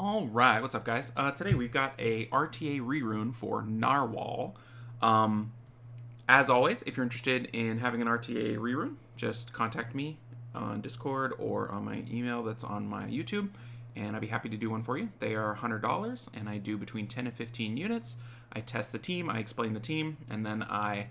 All right, what's up, guys? Today we've got a RTA rerune for Narwhal. Um, as always, if you're interested in having an RTA rerune, just contact me on Discord or on my email that's on my YouTube, and I'd be happy to do one for you. They are $100, and I do between 10 and 15 units. I test the team, I explain the team, and then I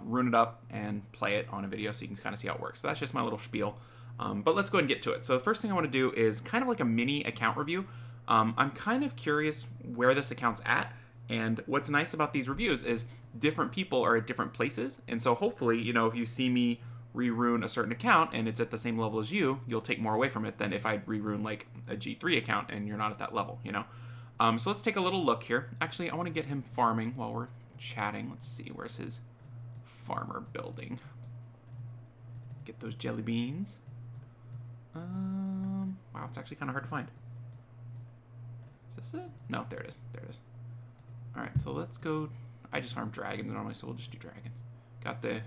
rune it up and play it on a video so you can kind of see how it works. So that's just my little spiel. But let's go ahead and get to it. So the first thing I want to do is kind of like a mini account review. I'm kind of curious where this account's at, and what's nice about these reviews is different people are at different places, and so hopefully, if you see me rerune a certain account and it's at the same level as you, you'll take more away from it than if I'd rerune like a G3 account and you're not at that level. So let's take a little look here. Actually, I want to get him farming while we're chatting. Let's see, where's his farmer building? Get those jelly beans. Wow, it's actually kind of hard to find. Is this it? No, there it is. There it is. Alright, so let's go. I just farm dragons normally, so we'll just do dragons. Got the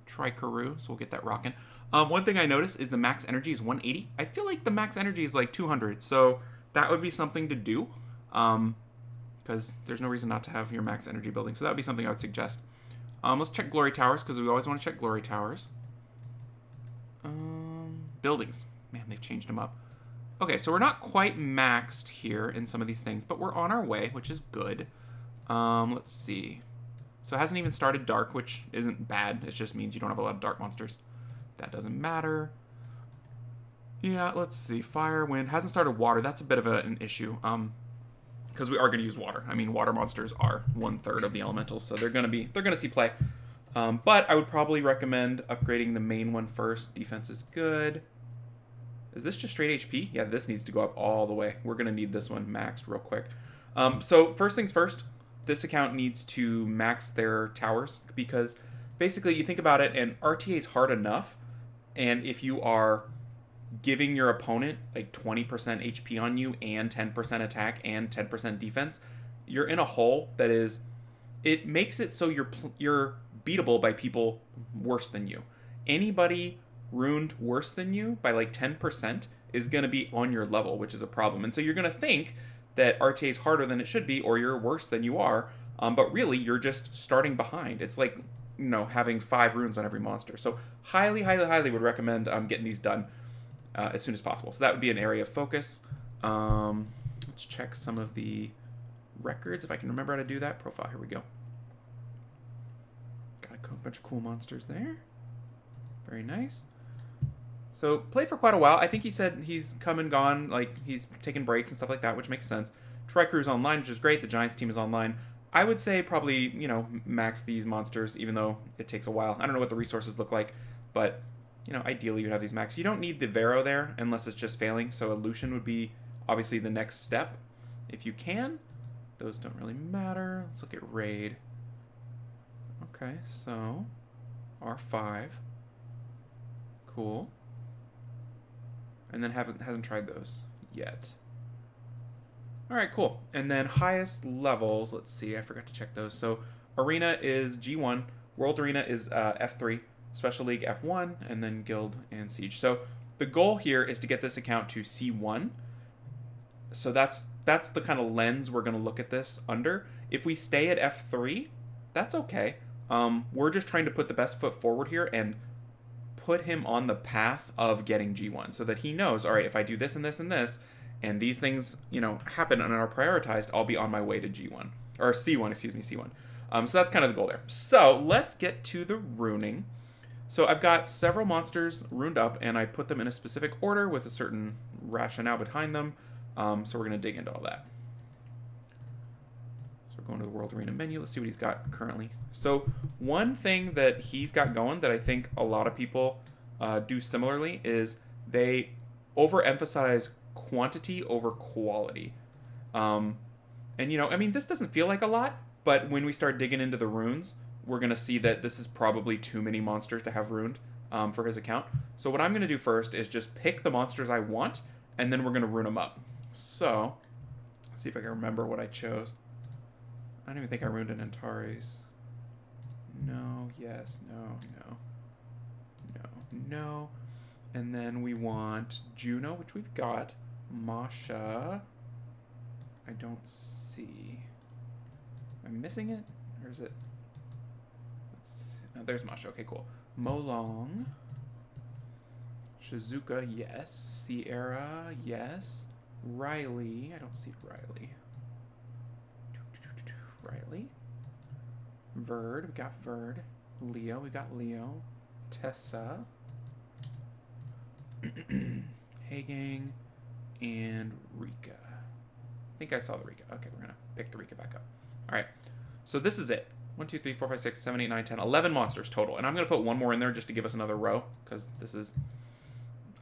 Trikaroo, so we'll get that rocking. One thing I noticed is the max energy is 180. I feel like the max energy is like 200, so that would be something to do. Because there's no reason not to have your max energy building, so that would be something I would suggest. Let's check glory towers, because we always want to check glory towers. Buildings. Man, they've changed them up. Okay, so we're not quite maxed here in some of these things, but we're on our way, which is good. Let's see. So it hasn't even started dark, which isn't bad. It just means you don't have a lot of dark monsters. That doesn't matter. Yeah, let's see. Fire, wind. Hasn't started water. That's a bit of an issue. Because we are going to use water. I mean, water monsters are 1/3 of the elementals, so they're going to see play. But I would probably recommend upgrading the main one first. Defense is good. Is this just straight HP? Yeah, this needs to go up all the way. We're going to need this one maxed real quick. So first things first, this account needs to max their towers, because basically you think about it, and RTA is hard enough, and if you are giving your opponent like 20% HP on you and 10% attack and 10% defense, you're in a hole that is, it makes it so you're beatable by people worse than you. Anybody runed worse than you by like 10% is going to be on your level, which is a problem. And so you're going to think that RTA is harder than it should be, or you're worse than you are, but really you're just starting behind. It's like, having 5 runes on every monster. So highly, highly, highly would recommend getting these done as soon as possible. So that would be an area of focus. Let's check some of the records, if I can remember how to do that. Profile, here we go. Got a bunch of cool monsters there. Very nice. So, played for quite a while. I think he said he's come and gone, like he's taking breaks and stuff like that, which makes sense. Trikaroo's online, which is great. The Giants team is online. I would say probably, max these monsters, even though it takes a while. I don't know what the resources look like, but, ideally you'd have these max. You don't need the Vero there unless it's just failing, so Illusion would be obviously the next step, if you can. Those don't really matter. Let's look at Raid. Okay, so R5. Cool. And then hasn't tried those yet. Alright, cool. And then highest levels, let's see, I forgot to check those. So Arena is G1, World Arena is F3, Special League F1, and then Guild and Siege. So the goal here is to get this account to C1. So that's the kind of lens we're going to look at this under. If we stay at F3, that's okay. We're just trying to put the best foot forward here and put him on the path of getting G1, so that he knows, all right, if I do this and this and this, and these things, happen and are prioritized, I'll be on my way to G1. Or C1, excuse me, C1. So that's kind of the goal there. So let's get to the runing. So I've got several monsters runed up, and I put them in a specific order with a certain rationale behind them. So we're going to dig into all that. So we're going to the World Arena menu. Let's see what he's got currently. So one thing that he's got going that I think a lot of people do similarly is they overemphasize quantity over quality. And, this doesn't feel like a lot, but when we start digging into the runes, we're going to see that this is probably too many monsters to have runed for his account. So what I'm going to do first is just pick the monsters I want, and then we're going to rune them up. So, let's see if I can remember what I chose. I don't even think I ruined an Antares. No, yes, no. And then we want Juno, which we've got. Masha. I don't see. Am I missing it? Or is it? Oh, there's Mush. Okay, cool. Molong. Shizuka, yes. Sierra, yes. Riley. I don't see Riley. Riley. Verd. We got Verd. Leo. We got Leo. Tessa. Hagang. And Rika. I think I saw the Rika. Okay, we're going to pick the Rika back up. All right. So this is it. 1, 2, 3, 4, 5, 6, 7, 8, 9, 10, 11 monsters total. And I'm going to put one more in there just to give us another row, because this is...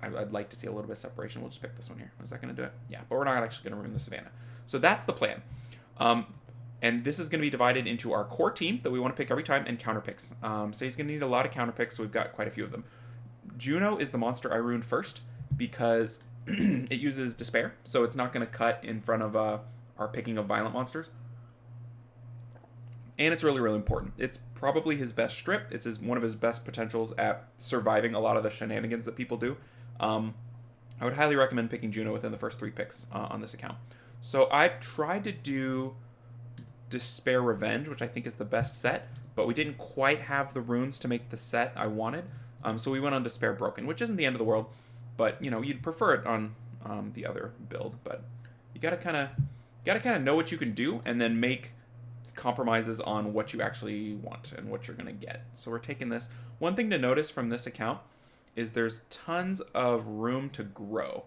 I'd like to see a little bit of separation. We'll just pick this one here. Is that going to do it? Yeah, but we're not actually going to ruin the Savannah. So that's the plan. And this is going to be divided into our core team that we want to pick every time and counter picks. So he's going to need a lot of counter picks, so we've got quite a few of them. Juno is the monster I ruined first because it uses Despair, so it's not going to cut in front of our picking of violent monsters. And it's really, really important. It's probably his best strip. It's one of his best potentials at surviving a lot of the shenanigans that people do. I would highly recommend picking Juno within the first 3 picks on this account. So I've tried to do Despair Revenge, which I think is the best set, but we didn't quite have the runes to make the set I wanted. So we went on Despair Broken, which isn't the end of the world, but you know, you'd prefer it on the other build. But you gotta kind of know what you can do, and then make compromises on what you actually want and what you're gonna get. So we're taking this. One thing to notice from this account is there's tons of room to grow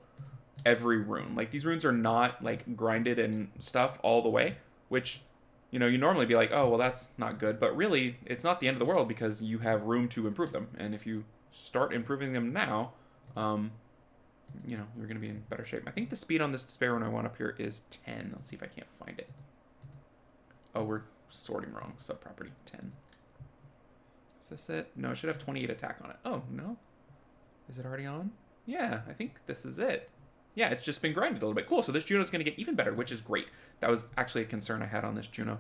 every rune. Like, these runes are not like grinded and stuff all the way, which, you know, you normally be like, oh, well, that's not good. But really, it's not the end of the world because you have room to improve them. And if you start improving them now, you know, you're going to be in better shape. I think the speed on this Despair one I want up here is 10. Let's see if I can't find it. Oh, we're sorting wrong. Subproperty 10. Is this it? No, it should have 28 attack on it. Oh, no. Is it already on? Yeah, I think this is it. Yeah, it's just been grinded a little bit. Cool, so this Juno's going to get even better, which is great. That was actually a concern I had on this Juno.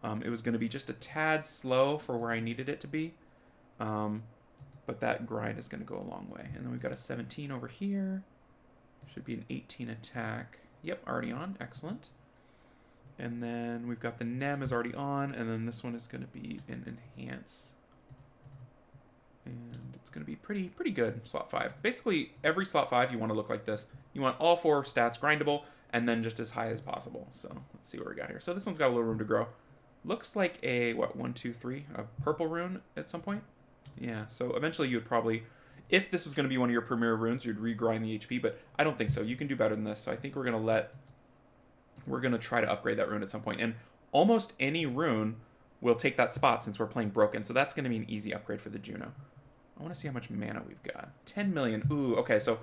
It was going to be just a tad slow for where I needed it to be. But that grind is going to go a long way. And then we've got a 17 over here. Should be an 18 attack. Yep, already on. Excellent. And then we've got the Nem is already on. And then this one is going to be an Enhance. And it's going to be pretty good, slot 5. Basically, every slot 5, you want to look like this. You want all 4 stats grindable, and then just as high as possible. So let's see what we got here. So this one's got a little room to grow. Looks like a, what, 1, 2, 3, a purple rune at some point? Yeah, so eventually you would probably, if this was going to be one of your premier runes, you'd regrind the HP, but I don't think so. You can do better than this, so I think we're going to try to upgrade that rune at some point. And almost any rune will take that spot since we're playing Broken, so that's going to be an easy upgrade for the Juno. I want to see how much mana we've got. 10 million. Ooh, okay, so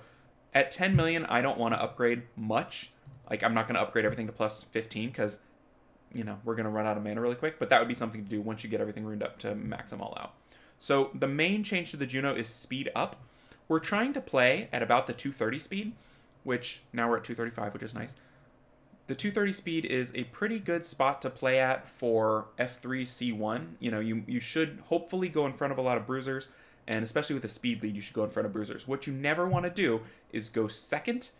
at 10 million, I don't want to upgrade much. Like, I'm not going to upgrade everything to plus 15 because, you know, we're going to run out of mana really quick. But that would be something to do once you get everything runed up to max them all out. So the main change to the Juno is speed up. We're trying to play at about the 230 speed, which now we're at 235, which is nice. The 230 speed is a pretty good spot to play at for F3 C1. You know, you should hopefully go in front of a lot of bruisers. And especially with a speed lead, you should go in front of bruisers. What you never want to do is go second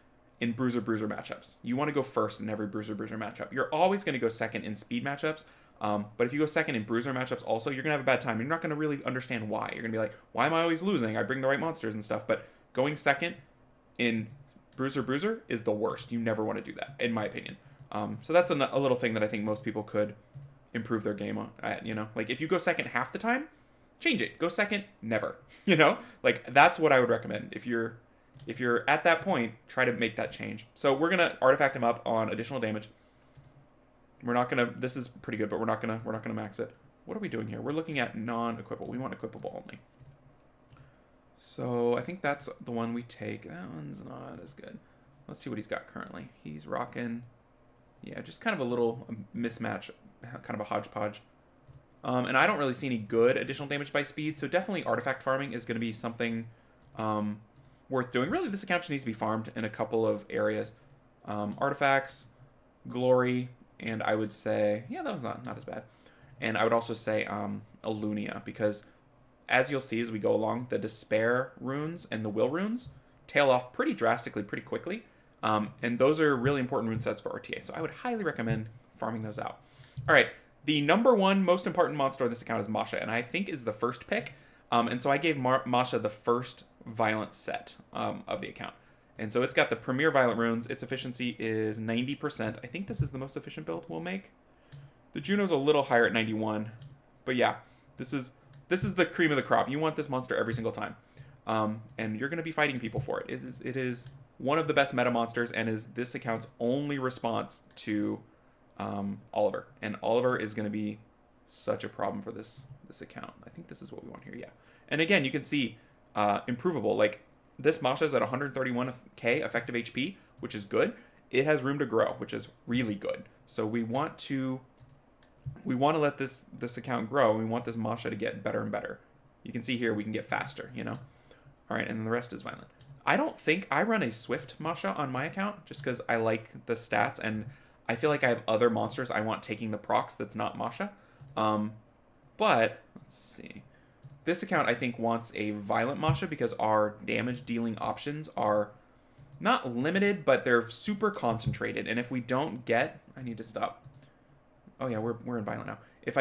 in bruiser-bruiser matchups. You want to go first in every bruiser-bruiser matchup. You're always going to go second in speed matchups. But if you go second in bruiser matchups also, you're going to have a bad time. You're not going to really understand why. You're going to be like, why am I always losing? I bring the right monsters and stuff. But going second in bruiser-bruiser is the worst. You never want to do that, in my opinion. So that's a little thing that I think most people could improve their game on. You know, like if you go second half the time, change it. Go second, never. You know, like that's what I would recommend. If you're at that point, try to make that change. So we're gonna artifact him up on additional damage. We're not gonna. This is pretty good, but we're not gonna max it. What are we doing here? We're looking at non-equipable. We want equipable only. So I think that's the one we take. That one's not as good. Let's see what he's got currently. He's rocking, yeah, just kind of a little mismatch, kind of a hodgepodge. And I don't really see any good additional damage by speed, so definitely artifact farming is going to be something worth doing. Really, this account just needs to be farmed in a couple of areas. Artifacts, glory, and I would say, yeah, that was not as bad. And I would also say Alunia, because as you'll see as we go along, the Despair runes and the Will runes tail off pretty drastically, pretty quickly. And those are really important rune sets for RTA. So I would highly recommend farming those out. All right. The number one most important monster of this account is Masha, and I think is the first pick. And so I gave Masha the first violent set of the account. And so it's got the premier violent runes. Its efficiency is 90%. I think this is the most efficient build we'll make. The Juno's a little higher at 91. But yeah, this is the cream of the crop. You want this monster every single time. And you're going to be fighting people for it. It is one of the best meta monsters and is this account's only response to Oliver. And Oliver is going to be such a problem for this account. I think this is what we want here, yeah. And again, you can see improvable. Like, this Masha's at 131k effective HP, which is good. It has room to grow, which is really good. So we want to let this account grow. And we want this Masha to get better and better. You can see here we can get faster, you know. All right, and then the rest is violent. I don't think I run a Swift Masha on my account just because I like the stats and I feel like I have other monsters I want taking the procs that's not Masha. But let's see. This account, I think, wants a violent Masha because our damage dealing options are not limited, but they're super concentrated. And if we don't get... I need to stop. Oh, yeah, we're in violent now. If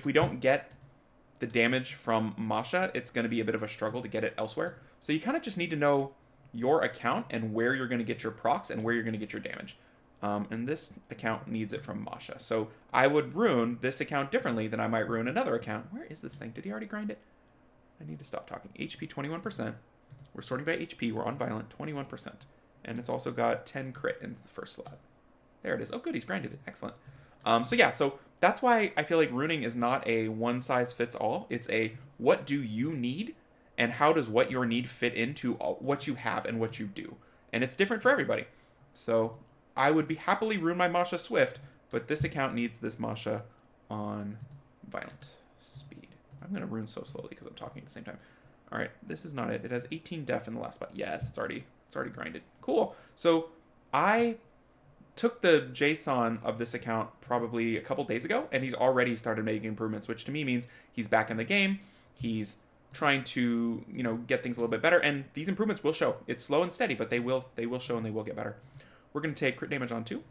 we don't get the damage from Masha, it's going to be a bit of a struggle to get it elsewhere. So you kind of just need to know your account and where you're going to get your procs and where you're going to get your damage. And this account needs it from Masha. So I would rune this account differently than I might rune another account. Where is this thing? Did he already grind it? I need to stop talking. HP 21%. We're sorting by HP. We're on violent 21%. And it's also got 10 crit in the first slot. There it is. Oh, good. He's grinded it. Excellent. So yeah, so that's why I feel like runing is not a one-size-fits-all. It's a what do you need and how does what your need fit into what you have and what you do. And it's different for everybody. So I would be happily rune my Masha Swift, but this account needs this Masha on violent speed. I'm going to rune so slowly because I'm talking at the same time. All right, this is not it. It has 18 def in the last spot. Yes, it's already grinded. Cool. So I took the JSON of this account probably a couple days ago, and he's already started making improvements, which to me means he's back in the game. He's trying to, you know, get things a little bit better, and these improvements will show. It's slow and steady, but they will show and they will get better. We're going to take crit damage on 2.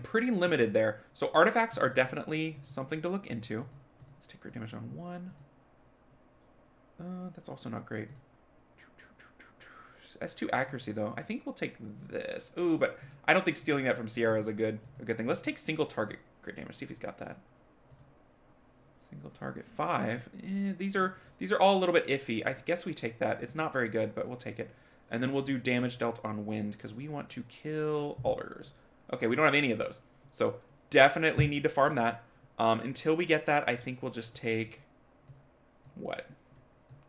Pretty limited there. So artifacts are definitely something to look into. Let's take crit damage on 1. That's also not great. S2 accuracy, though. I think we'll take this. Ooh, but I don't think stealing that from Sierra is a good thing. Let's take single target crit damage. See if he's got that. Single target 5. These are all a little bit iffy. I guess we take that. It's not very good, but we'll take it. And then we'll do damage dealt on wind because we want to kill alters. Okay, we don't have any of those. So definitely need to farm that. Until we get that, I think we'll just take... what?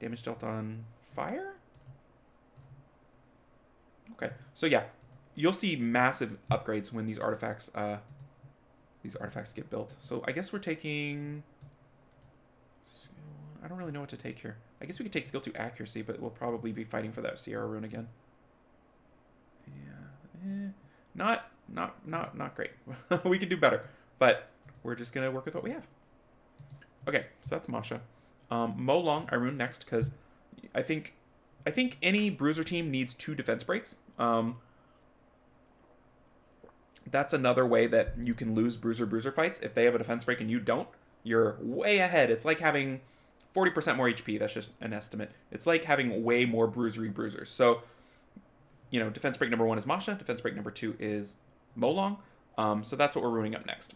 Damage dealt on fire? Okay, so yeah, you'll see massive upgrades when these artifacts get built. So I guess we're taking... I don't really know what to take here. I guess we could take skill 2 accuracy, but we'll probably be fighting for that Sierra rune again. Yeah, not great. We could do better, but we're just gonna work with what we have. Okay, so that's Masha. Mo Long I rune next because I think any bruiser team needs 2 defense breaks. That's another way that you can lose bruiser fights. If they have a defense break and you don't, you're way ahead. It's like having 40% more HP. That's just an estimate. It's like having way more bruisers. So, you know, defense break number 1 is Masha. Defense break number 2 is Mo Long. So that's what we're ruining up next.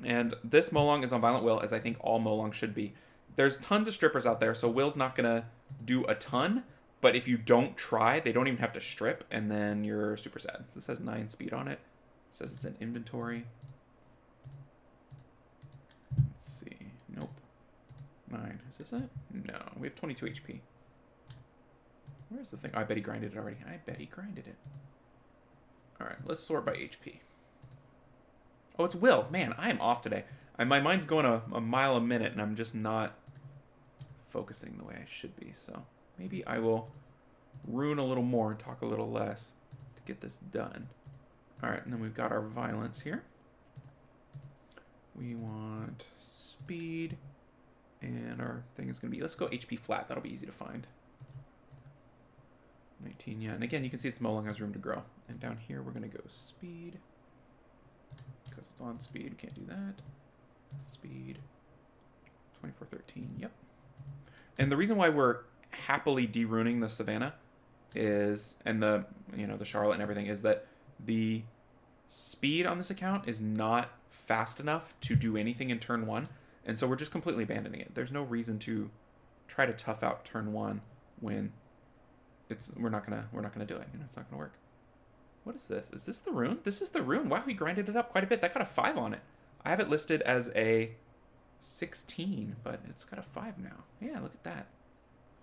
And this Mo Long is on Violent Will, as I think all Mo Long should be. There's tons of strippers out there, so Will's not going to do a ton. But if you don't try, they don't even have to strip, and then you're super sad. So this has 9 speed on it. It says it's in inventory. Let's see. Nope. 9. Is this it? No. We have 22 HP. Where's this thing? Oh, I bet he grinded it already. Alright, let's sort by HP. Oh, it's Will. Man, I am off today. My mind's going a mile a minute, and I'm just not focusing the way I should be. So maybe I will rune a little more and talk a little less to get this done. Alright, and then we've got our violence here. We want speed. And our thing is going to be... let's go HP flat. That'll be easy to find. 19, yeah. And again, you can see its Molong has room to grow. And down here, we're going to go speed. Because it's on speed, can't do that. Speed. 2413, yep. And the reason why we're happily deruning the Savannah is, and the, you know, the Charlotte and everything, is that the speed on this account is not fast enough to do anything in turn 1. And so we're just completely abandoning it. There's no reason to try to tough out turn 1 when we're not gonna do it. You know, it's not gonna work. What is this? Is this the Rune? This is the Rune. Wow, we grinded it up quite a bit. That got a 5 on it. I have it listed as a 16, but it's got a 5 now. Yeah, look at that.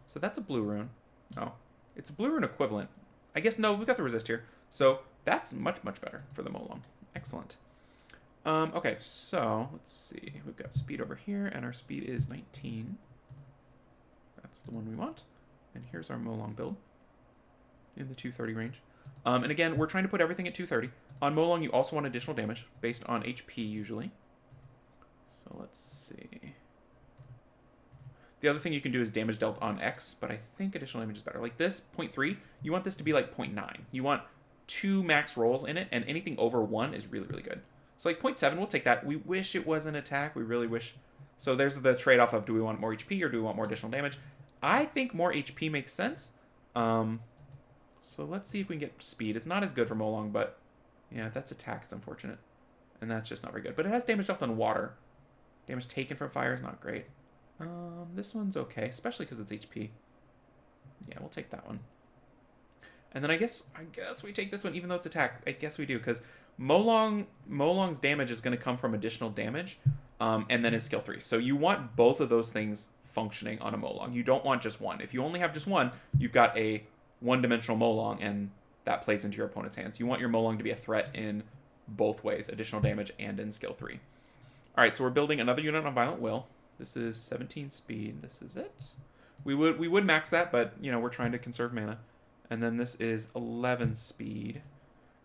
So that's a blue Rune. Oh, it's a blue Rune equivalent. I guess, no, we got the resist here. So that's much, much better for the Molong. Excellent. Okay, so let's see. We've got speed over here, and our speed is 19. That's the one we want. And here's our Molong build in the 230 range. And again, we're trying to put everything at 230. On Molong, you also want additional damage based on HP usually. So let's see. The other thing you can do is damage dealt on X, but I think additional damage is better. Like this, 0.3, you want this to be like 0.9. You want 2 max rolls in it, and anything over 1 is really, really good. So like 0.7, we'll take that. We wish it was an attack. We really wish. So there's the trade-off of, do we want more HP or do we want more additional damage? I think more HP makes sense. So let's see if we can get speed. It's not as good for Molong, but yeah, that's attack is unfortunate. And that's just not very good. But it has damage dealt on water. Damage taken from fire is not great. This one's okay, especially because it's HP. Yeah, we'll take that one. And then I guess we take this one, even though it's attack. I guess we do, because Molong's damage is going to come from additional damage, and then his skill 3. So you want both of those things functioning on a Molong. You don't want just one. If you only have just one, you've got a one-dimensional Molong, and that plays into your opponent's hands. You want your Molong to be a threat in both ways, additional damage and in skill 3. All right, so we're building another unit on Violent Will. This is 17 speed. This is it. We would max that, but you know, we're trying to conserve mana. And then this is 11 speed.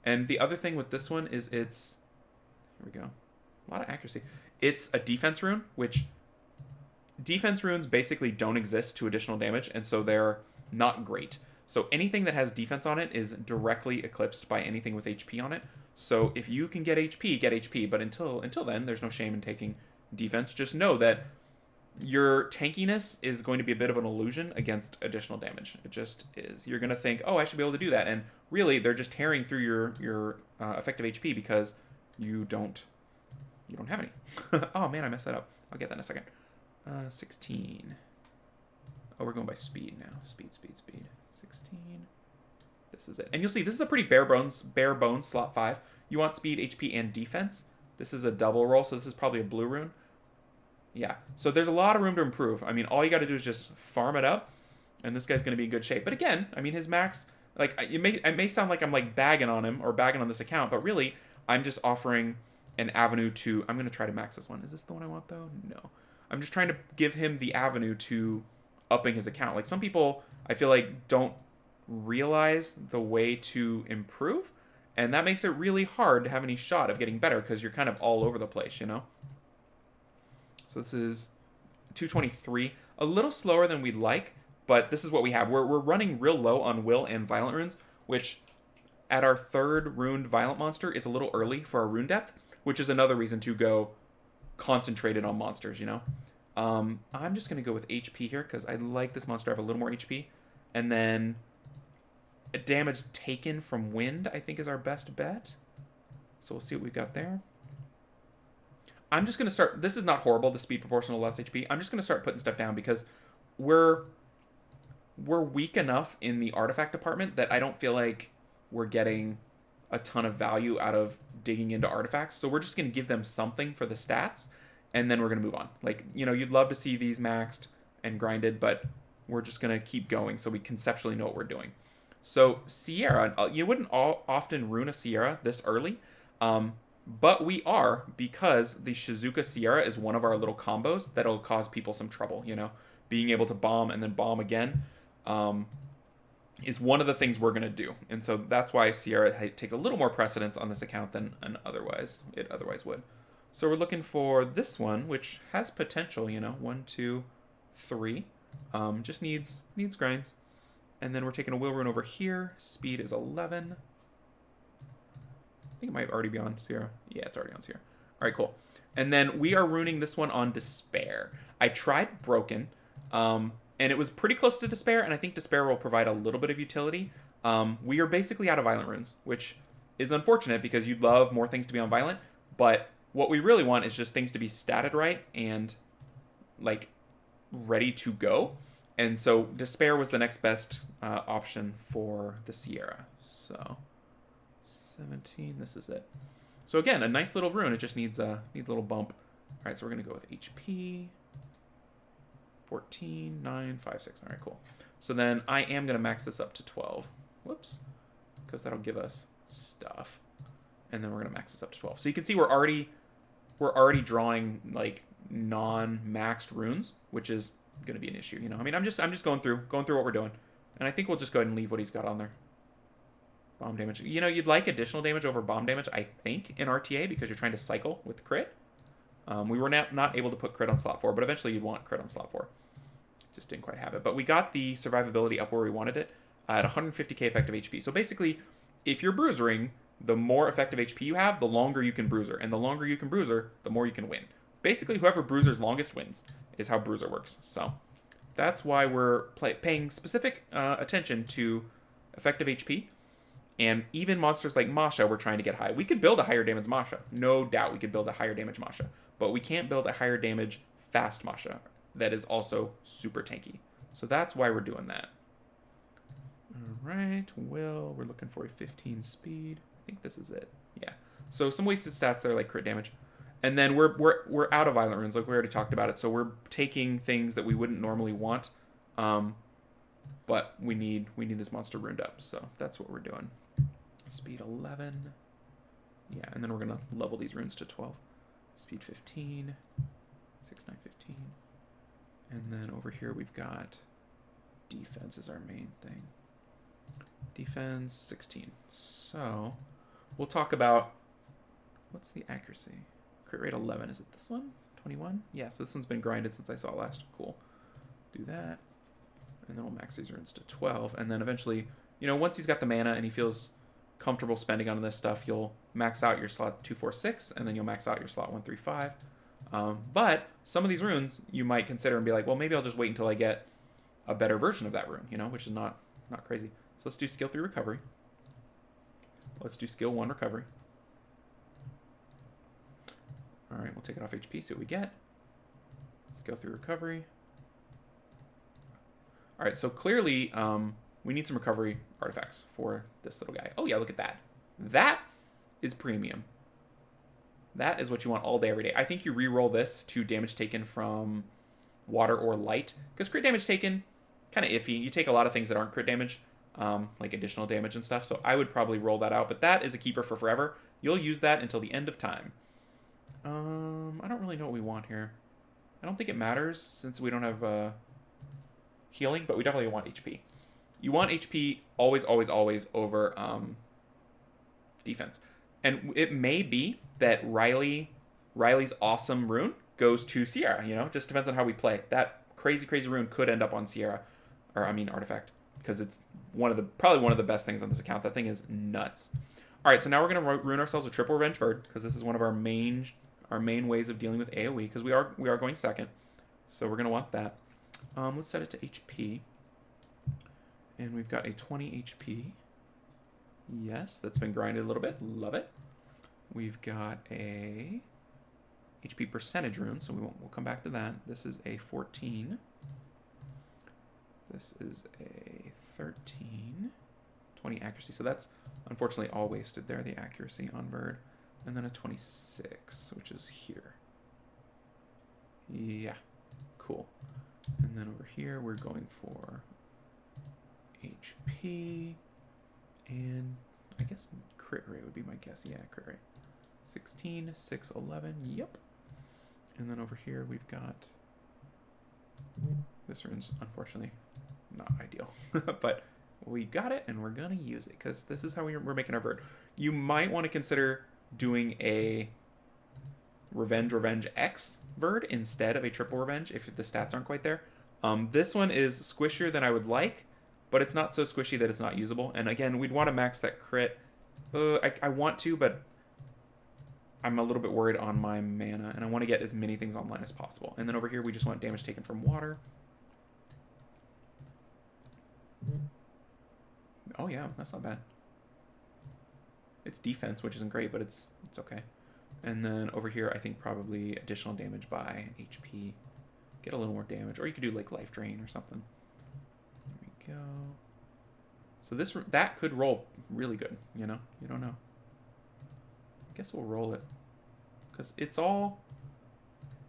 And the other thing with this one is it's, here we go, a lot of accuracy. It's a defense rune, which defense runes basically don't exist to additional damage, and so they're not great. So anything that has defense on it is directly eclipsed by anything with HP on it. So if you can get HP, get HP. But until then, there's no shame in taking defense. Just know that your tankiness is going to be a bit of an illusion against additional damage. It just is. You're going to think, oh, I should be able to do that. And really, they're just tearing through your effective HP because you don't have any. Oh, man, I messed that up. I'll get that in a second. 16. Oh, we're going by speed now. Speed. 16. This is it. And you'll see, this is a pretty bare bones slot 5. You want speed, HP, and defense. This is a double roll, so this is probably a blue rune. Yeah, so there's a lot of room to improve. I mean, all you got to do is just farm it up, and this guy's going to be in good shape. But again, I mean, his max, like, it may sound like I'm, like, bagging on him or bagging on this account, but really, I'm just offering an avenue to, I'm going to try to max this one. Is this the one I want, though? No. I'm just trying to give him the avenue to upping his account. Like, some people, I feel like, don't realize the way to improve, and that makes it really hard to have any shot of getting better because you're kind of all over the place, you know? So this is 223, a little slower than we'd like, but this is what we have. We're running real low on Will and Violent runes, which at our 3rd runed Violent monster is a little early for our rune depth, which is another reason to go concentrated on monsters, you know? I'm just going to go with HP here because I like this monster to have a little more HP. And then damage taken from wind, I think, is our best bet. So we'll see what we've got there. I'm just going to start... This is not horrible, the speed proportional less HP. I'm just going to start putting stuff down because we're weak enough in the artifact department that I don't feel like we're getting a ton of value out of digging into artifacts. So we're just going to give them something for the stats, and then we're going to move on. Like, you know, you'd love to see these maxed and grinded, but we're just going to keep going so we conceptually know what we're doing. So Sierra, you wouldn't often rune a Sierra this early, but we are, because the Shizuka Sierra is one of our little combos that'll cause people some trouble, you know. Being able to bomb and then bomb again is one of the things we're going to do. And so that's why Sierra takes a little more precedence on this account than it otherwise would. So we're looking for this one, which has potential, you know, 1, 2, 3. Just needs grinds. And then we're taking a will rune over here. Speed is 11. I think it might already be on Sierra. Yeah, it's already on Sierra. All right, cool. And then we are runing this one on Despair. I tried Broken, and it was pretty close to Despair, and I think Despair will provide a little bit of utility. We are basically out of Violent runes, which is unfortunate because you'd love more things to be on Violent, but what we really want is just things to be statted right and, like, ready to go. And so Despair was the next best option for the Sierra. So 17, this is it. So again, a nice little rune. It just needs a little bump. All right, so we're going to go with HP. 14, 9, 5, 6. All right, cool. So then I am going to max this up to 12. Whoops. Because that'll give us stuff. And then we're going to max this up to 12. So you can see we're already drawing like non-maxed runes, which is going to be an issue, you know. I mean, I'm just going through what we're doing. And I think we'll just go ahead and leave what he's got on there. Bomb damage. You know, you'd like additional damage over bomb damage, I think, in RTA because you're trying to cycle with crit. We were not able to put crit on slot 4, but eventually you'd want crit on slot 4. Just didn't quite have it. But we got the survivability up where we wanted it at 150k effective HP. So basically, if you're bruisering, the more effective HP you have, the longer you can bruiser. And the longer you can bruiser, the more you can win. Basically, whoever bruisers longest wins is how bruiser works. So that's why we're paying specific attention to effective HP. And even monsters like Masha, we're trying to get high. We could build a higher damage Masha. No doubt we could build a higher damage Masha. But we can't build a higher damage fast Masha that is also super tanky. So that's why we're doing that. All right, we're looking for a 15 speed. I think this is it. Yeah. So some wasted stats there like crit damage. And then we're out of violent runes, like we already talked about it. So we're taking things that we wouldn't normally want. But we need this monster runed up. So that's what we're doing. Speed 11. Yeah, and then we're going to level these runes to 12. Speed 15. 6, 9, 15. And then over here we've got defense is our main thing. Defense 16. So we'll talk about what's the accuracy? Crit rate 11. Is it this one? 21? Yeah, so this one's been grinded since I saw it last. Cool. Do that. And then we'll max these runes to 12. And then eventually, you know, once he's got the mana and he feels comfortable spending on this stuff, you'll max out your slot 2, 4, 6, and then you'll max out your slot 1, 3, 5. But some of these runes you might consider and be like, well, maybe I'll just wait until I get a better version of that rune, you know, which is not crazy. So let's do skill 3 recovery. Let's do skill 1 recovery. All right, we'll take it off HP, see what we get. Skill 3 recovery. All right, so clearly we need some recovery artifacts for this little guy. Oh yeah, look at that. That is premium. That is what you want all day, every day. I think you re-roll this to damage taken from water or light, because crit damage taken, kind of iffy. You take a lot of things that aren't crit damage, like additional damage and stuff, so I would probably roll that out, but that is a keeper for forever. You'll use that until the end of time. I don't really know what we want here. I don't think it matters since we don't have healing, but we definitely want HP. You want HP always, always, always over defense. And it may be that Riley's awesome rune goes to Sierra, you know? It just depends on how we play. That crazy, crazy rune could end up on Sierra, or I mean artifact, because it's probably one of the best things on this account. That thing is nuts. All right, so now we're going to rune ourselves a triple revenge bird, because this is one of our main ways of dealing with AoE, because we are going second. So we're going to want that. Let's set it to HP. And we've got a 20 HP. Yes, that's been grinded a little bit. Love it. We've got a HP percentage rune, so we'll come back to that. This is a 14. This is a 13. 20 accuracy. So that's unfortunately all wasted there, the accuracy on Verd. And then a 26, which is here. Yeah, cool. And then over here, we're going for HP, and I guess crit rate would be my guess. Yeah, crit rate. 16, 6, 11, yep. And then over here, we've got, this rune's unfortunately not ideal, but we got it, and we're going to use it, because this is how we're making our bird. You might want to consider doing a Revenge X Verd instead of a triple revenge if the stats aren't quite there. This one is squishier than I would like, but it's not so squishy that it's not usable. And again, we'd want to max that crit. I want to, but I'm a little bit worried on my mana, and I want to get as many things online as possible. And then over here, we just want damage taken from water. Oh yeah, that's not bad. It's defense, which isn't great, but it's okay. And then over here, I think probably additional damage by HP. Get a little more damage, or you could do like life drain or something. There we go. So that could roll really good, you know? You don't know. I guess we'll roll it. Because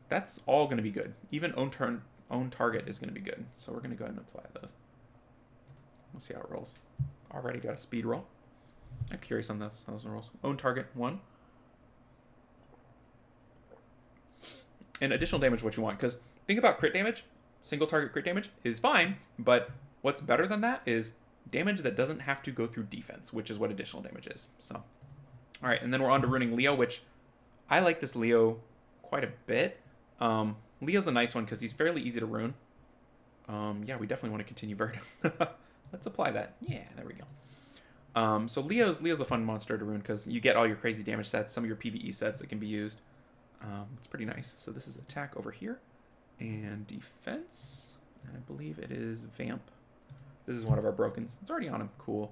that's all going to be good. Even own target is going to be good. So we're going to go ahead and apply those. We'll see how it rolls. Already got a speed roll. I'm curious on those rolls. Own target 1. And additional damage is what you want. Because think about crit damage. Single target crit damage is fine. But what's better than that is damage that doesn't have to go through defense, which is what additional damage is. So, all right, and then we're on to runing Leo, which I like this Leo quite a bit. Leo's a nice one because he's fairly easy to rune. Yeah, we definitely want to continue Verd. Let's apply that. Yeah, there we go. So Leo's a fun monster to rune because you get all your crazy damage sets, some of your PvE sets that can be used. It's pretty nice. So this is attack over here and defense, and I believe it is Vamp. This is one of our brokens. It's already on him. Cool.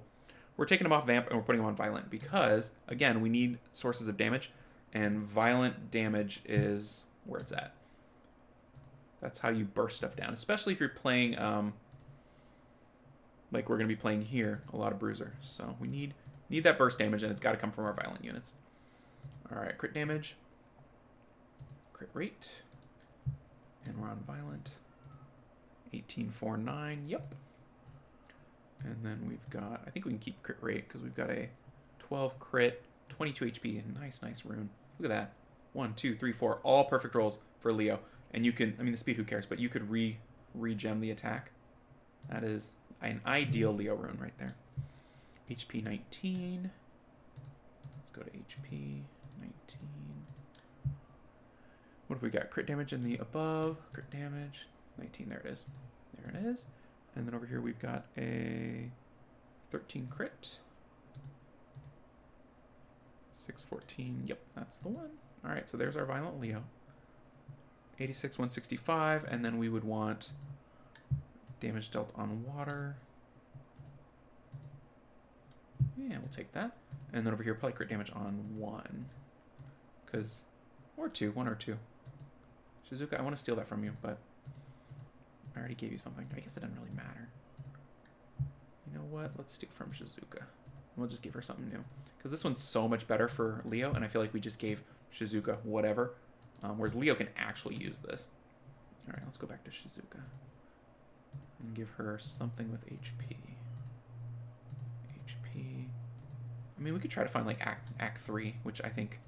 We're taking him off Vamp and we're putting him on Violent because, again, we need sources of damage, and Violent damage is where it's at. That's how you burst stuff down, especially if you're playing, like we're going to be playing here, a lot of Bruiser. So we need that burst damage, and it's got to come from our Violent units. All right, crit damage, crit rate, and we're on Violent. 1849, yep. And then we've got, I think we can keep crit rate because we've got a 12 crit, 22 HP, and nice rune. Look at that. 1, 2, 3, 4, all perfect rolls for Leo. And you can, I mean, the speed, who cares, but you could re-gem the attack. That is an ideal Leo rune right there. HP 19. Let's go to HP 19. What have we got? Crit damage in the above. Crit damage. 19, there it is. There it is. And then over here we've got a 13 crit. 614. Yep, that's the one. All right, so there's our Violent Leo. 86, 165, and then we would want damage dealt on water. Yeah, we'll take that. And then over here, probably crit damage on 1. Because, or 2, 1 or 2. Shizuka, I want to steal that from you, but I already gave you something. I guess it doesn't really matter. You know what? Let's steal from Shizuka. We'll just give her something new. Because this one's so much better for Leo, and I feel like we just gave Shizuka whatever. Whereas Leo can actually use this. All right, let's go back to Shizuka. And give her something with HP. HP. I mean, we could try to find like Act 3, which I think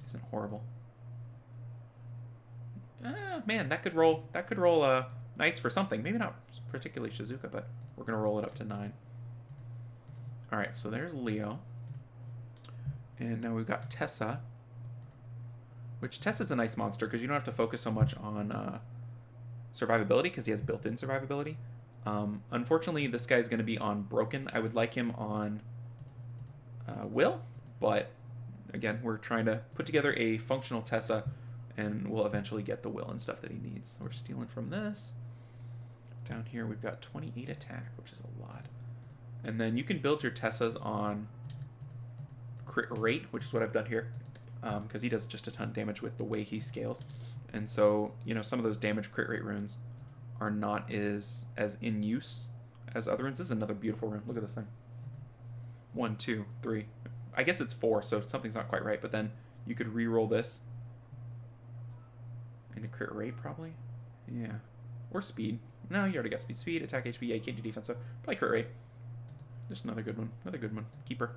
isn't horrible. Man, that could roll nice for something. Maybe not particularly Shizuka, but we're going to roll it up to 9. All right, so there's Leo. And now we've got Tessa. Which Tessa's a nice monster because you don't have to focus so much on survivability because he has built-in survivability. Unfortunately, this guy's going to be on Broken. I would like him on Will, but again, we're trying to put together a functional Tessa, and we'll eventually get the Will and stuff that he needs. So we're stealing from this. Down here, we've got 28 attack, which is a lot. And then you can build your Tessas on crit rate, which is what I've done here. Because he does just a ton of damage with the way he scales. And so, you know, some of those damage crit rate runes are not as in use as other runes. This is another beautiful rune. Look at this thing. 1, 2, 3. I guess it's 4, so something's not quite right. But then you could re-roll this into crit rate, probably. Yeah. Or speed. No, you already got speed. Speed, attack, HP, yeah, you can't do defense, so probably crit rate. Just another good one. Another good one. Keeper.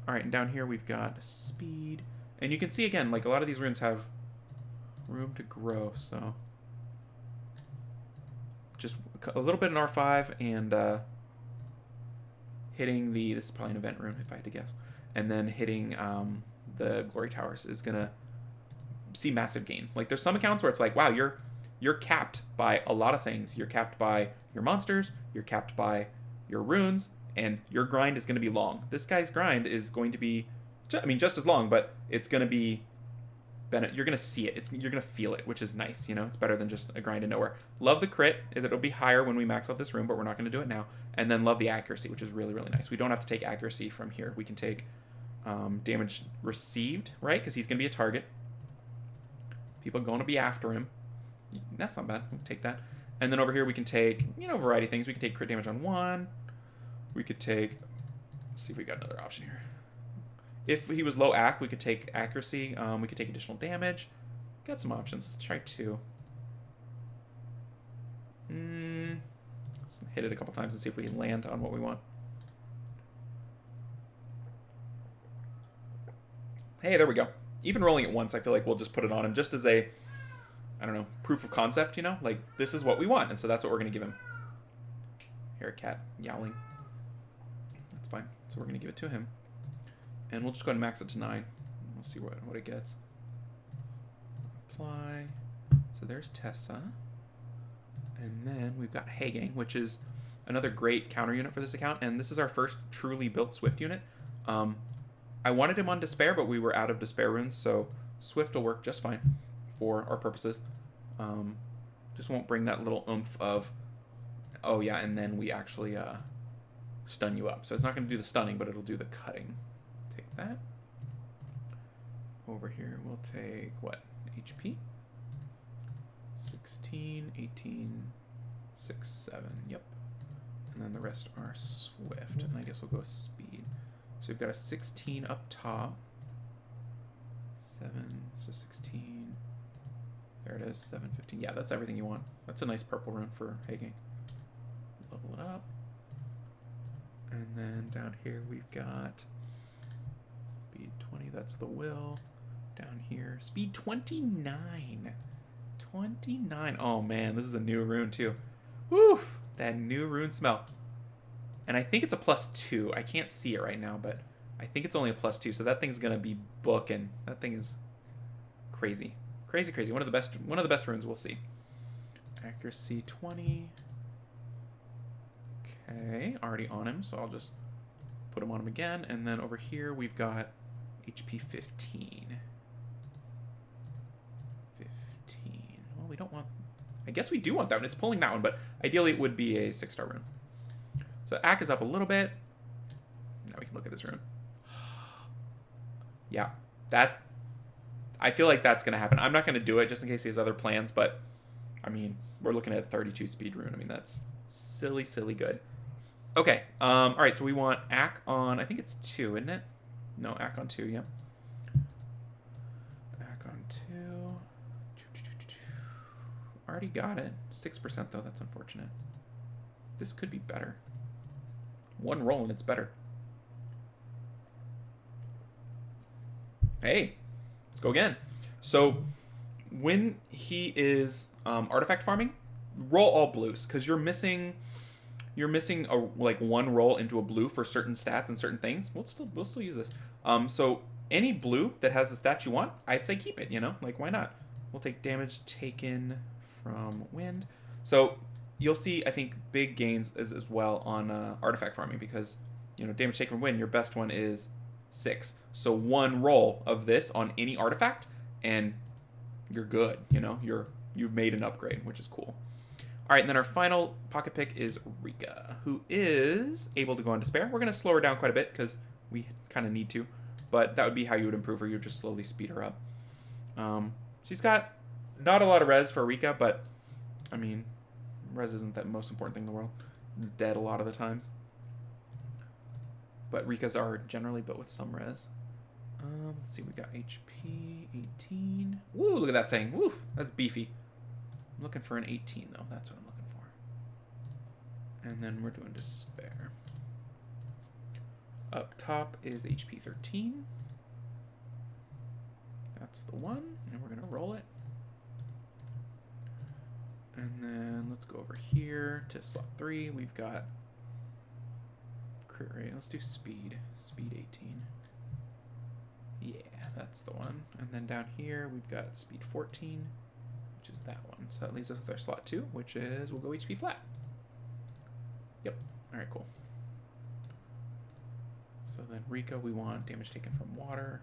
All right, and down here we've got speed. And you can see, again, like a lot of these runes have room to grow, so just a little bit in R5 and hitting this is probably an event rune if I had to guess, and then hitting the Glory Towers is going to see massive gains. Like there's some accounts where it's like, wow, you're capped by a lot of things. You're capped by your monsters, you're capped by your runes, and your grind is going to be long. This guy's grind is going to be, I mean, just as long, but it's going to be, you're going to see it. You're going to feel it, which is nice. You know, it's better than just a grind to nowhere. Love the crit. It'll be higher when we max out this rune, but we're not going to do it now. And then love the accuracy, which is really, really nice. We don't have to take accuracy from here. We can take damage received, right? Because he's going to be a target. People are going to be after him. That's not bad. We'll take that. And then over here we can take, you know, a variety of things. We can take crit damage on 1. We could take, let's see if we got another option here. If he was low ac, we could take accuracy. We could take additional damage. Got some options. Let's try 2. Let's hit it a couple times and see if we can land on what we want. Hey, there we go. Even rolling it once, I feel like we'll just put it on him just as a, I don't know, proof of concept, you know? Like, this is what we want, and so that's what we're going to give him. Here, a cat yowling. That's fine. So we're going to give it to him. And we'll just go ahead and max it to 9. We'll see what it gets. Apply. So there's Tessa. And then we've got Hagang, which is another great counter unit for this account. And this is our first truly built Swift unit. I wanted him on Despair, but we were out of Despair runes, so Swift will work just fine for our purposes. Just won't bring that little oomph of, oh yeah, and then we actually stun you up. So it's not going to do the stunning, but it'll do the cutting. Take that. Over here, we'll take, what, HP? 16, 18, 6, 7, yep. And then the rest are Swift, and I guess we'll go Speed. So we've got a 16 up top. 7, so 16. There it is, 7, 15. Yeah, that's everything you want. That's a nice purple rune for Hagang. Level it up. And then down here we've got speed 20, that's the will. Down here, speed 29. 29. Oh man, this is a new rune too. Woo! That new rune smell. And I think it's a +2. I can't see it right now, but I think it's only a +2. So that thing's gonna be booking. That thing is crazy, crazy, crazy. One of the best runes we'll see. Accuracy 20. Okay, already on him, so I'll just put him on him again. And then over here we've got HP 15. 15. Well, we don't want. I guess we do want that one. It's pulling that one, but ideally it would be a 6-star rune. So AC is up a little bit. Now we can look at this rune. Yeah, that, I feel like that's going to happen. I'm not going to do it just in case he has other plans, but I mean, we're looking at a 32 speed rune. I mean, that's silly, silly good. Okay, all right, so we want AC on, I think it's 2, isn't it? No, AC on 2, yep. AC on 2. Already got it. 6% though, that's unfortunate. This could be better. One roll and it's better. Hey, let's go again. So when he is artifact farming, roll all blues because you're missing a, like, one roll into a blue for certain stats and certain things. We'll still use this. So any blue that has the stats you want, I'd say keep it. You know, like, why not? We'll take damage taken from wind. So you'll see, I think, big gains as well on artifact farming because, you know, damage taken from wind, your best one is 6. So one roll of this on any artifact and you're good. You know, you've made an upgrade, which is cool. All right, and then our final pocket pick is Rika, who is able to go on Despair. We're going to slow her down quite a bit because we kind of need to, but that would be how you would improve her. You would just slowly speed her up. She's got not a lot of res for Rika, but, I mean, res isn't the most important thing in the world. It's dead a lot of the times. But Rikas are generally built with some res. Let's see, we got HP 18. Woo, look at that thing. Woo, that's beefy. I'm looking for an 18 though. That's what I'm looking for. And then we're doing Despair. Up top is HP 13. That's the one, and we're gonna roll it. And then let's go over here to slot 3. We've got crit rate. Let's do speed. Speed 18. Yeah, that's the one. And then down here we've got speed 14, which is that one. So that leaves us with our slot 2, which is, we'll go HP flat. Yep. All right, cool. So then Rika, we want damage taken from water.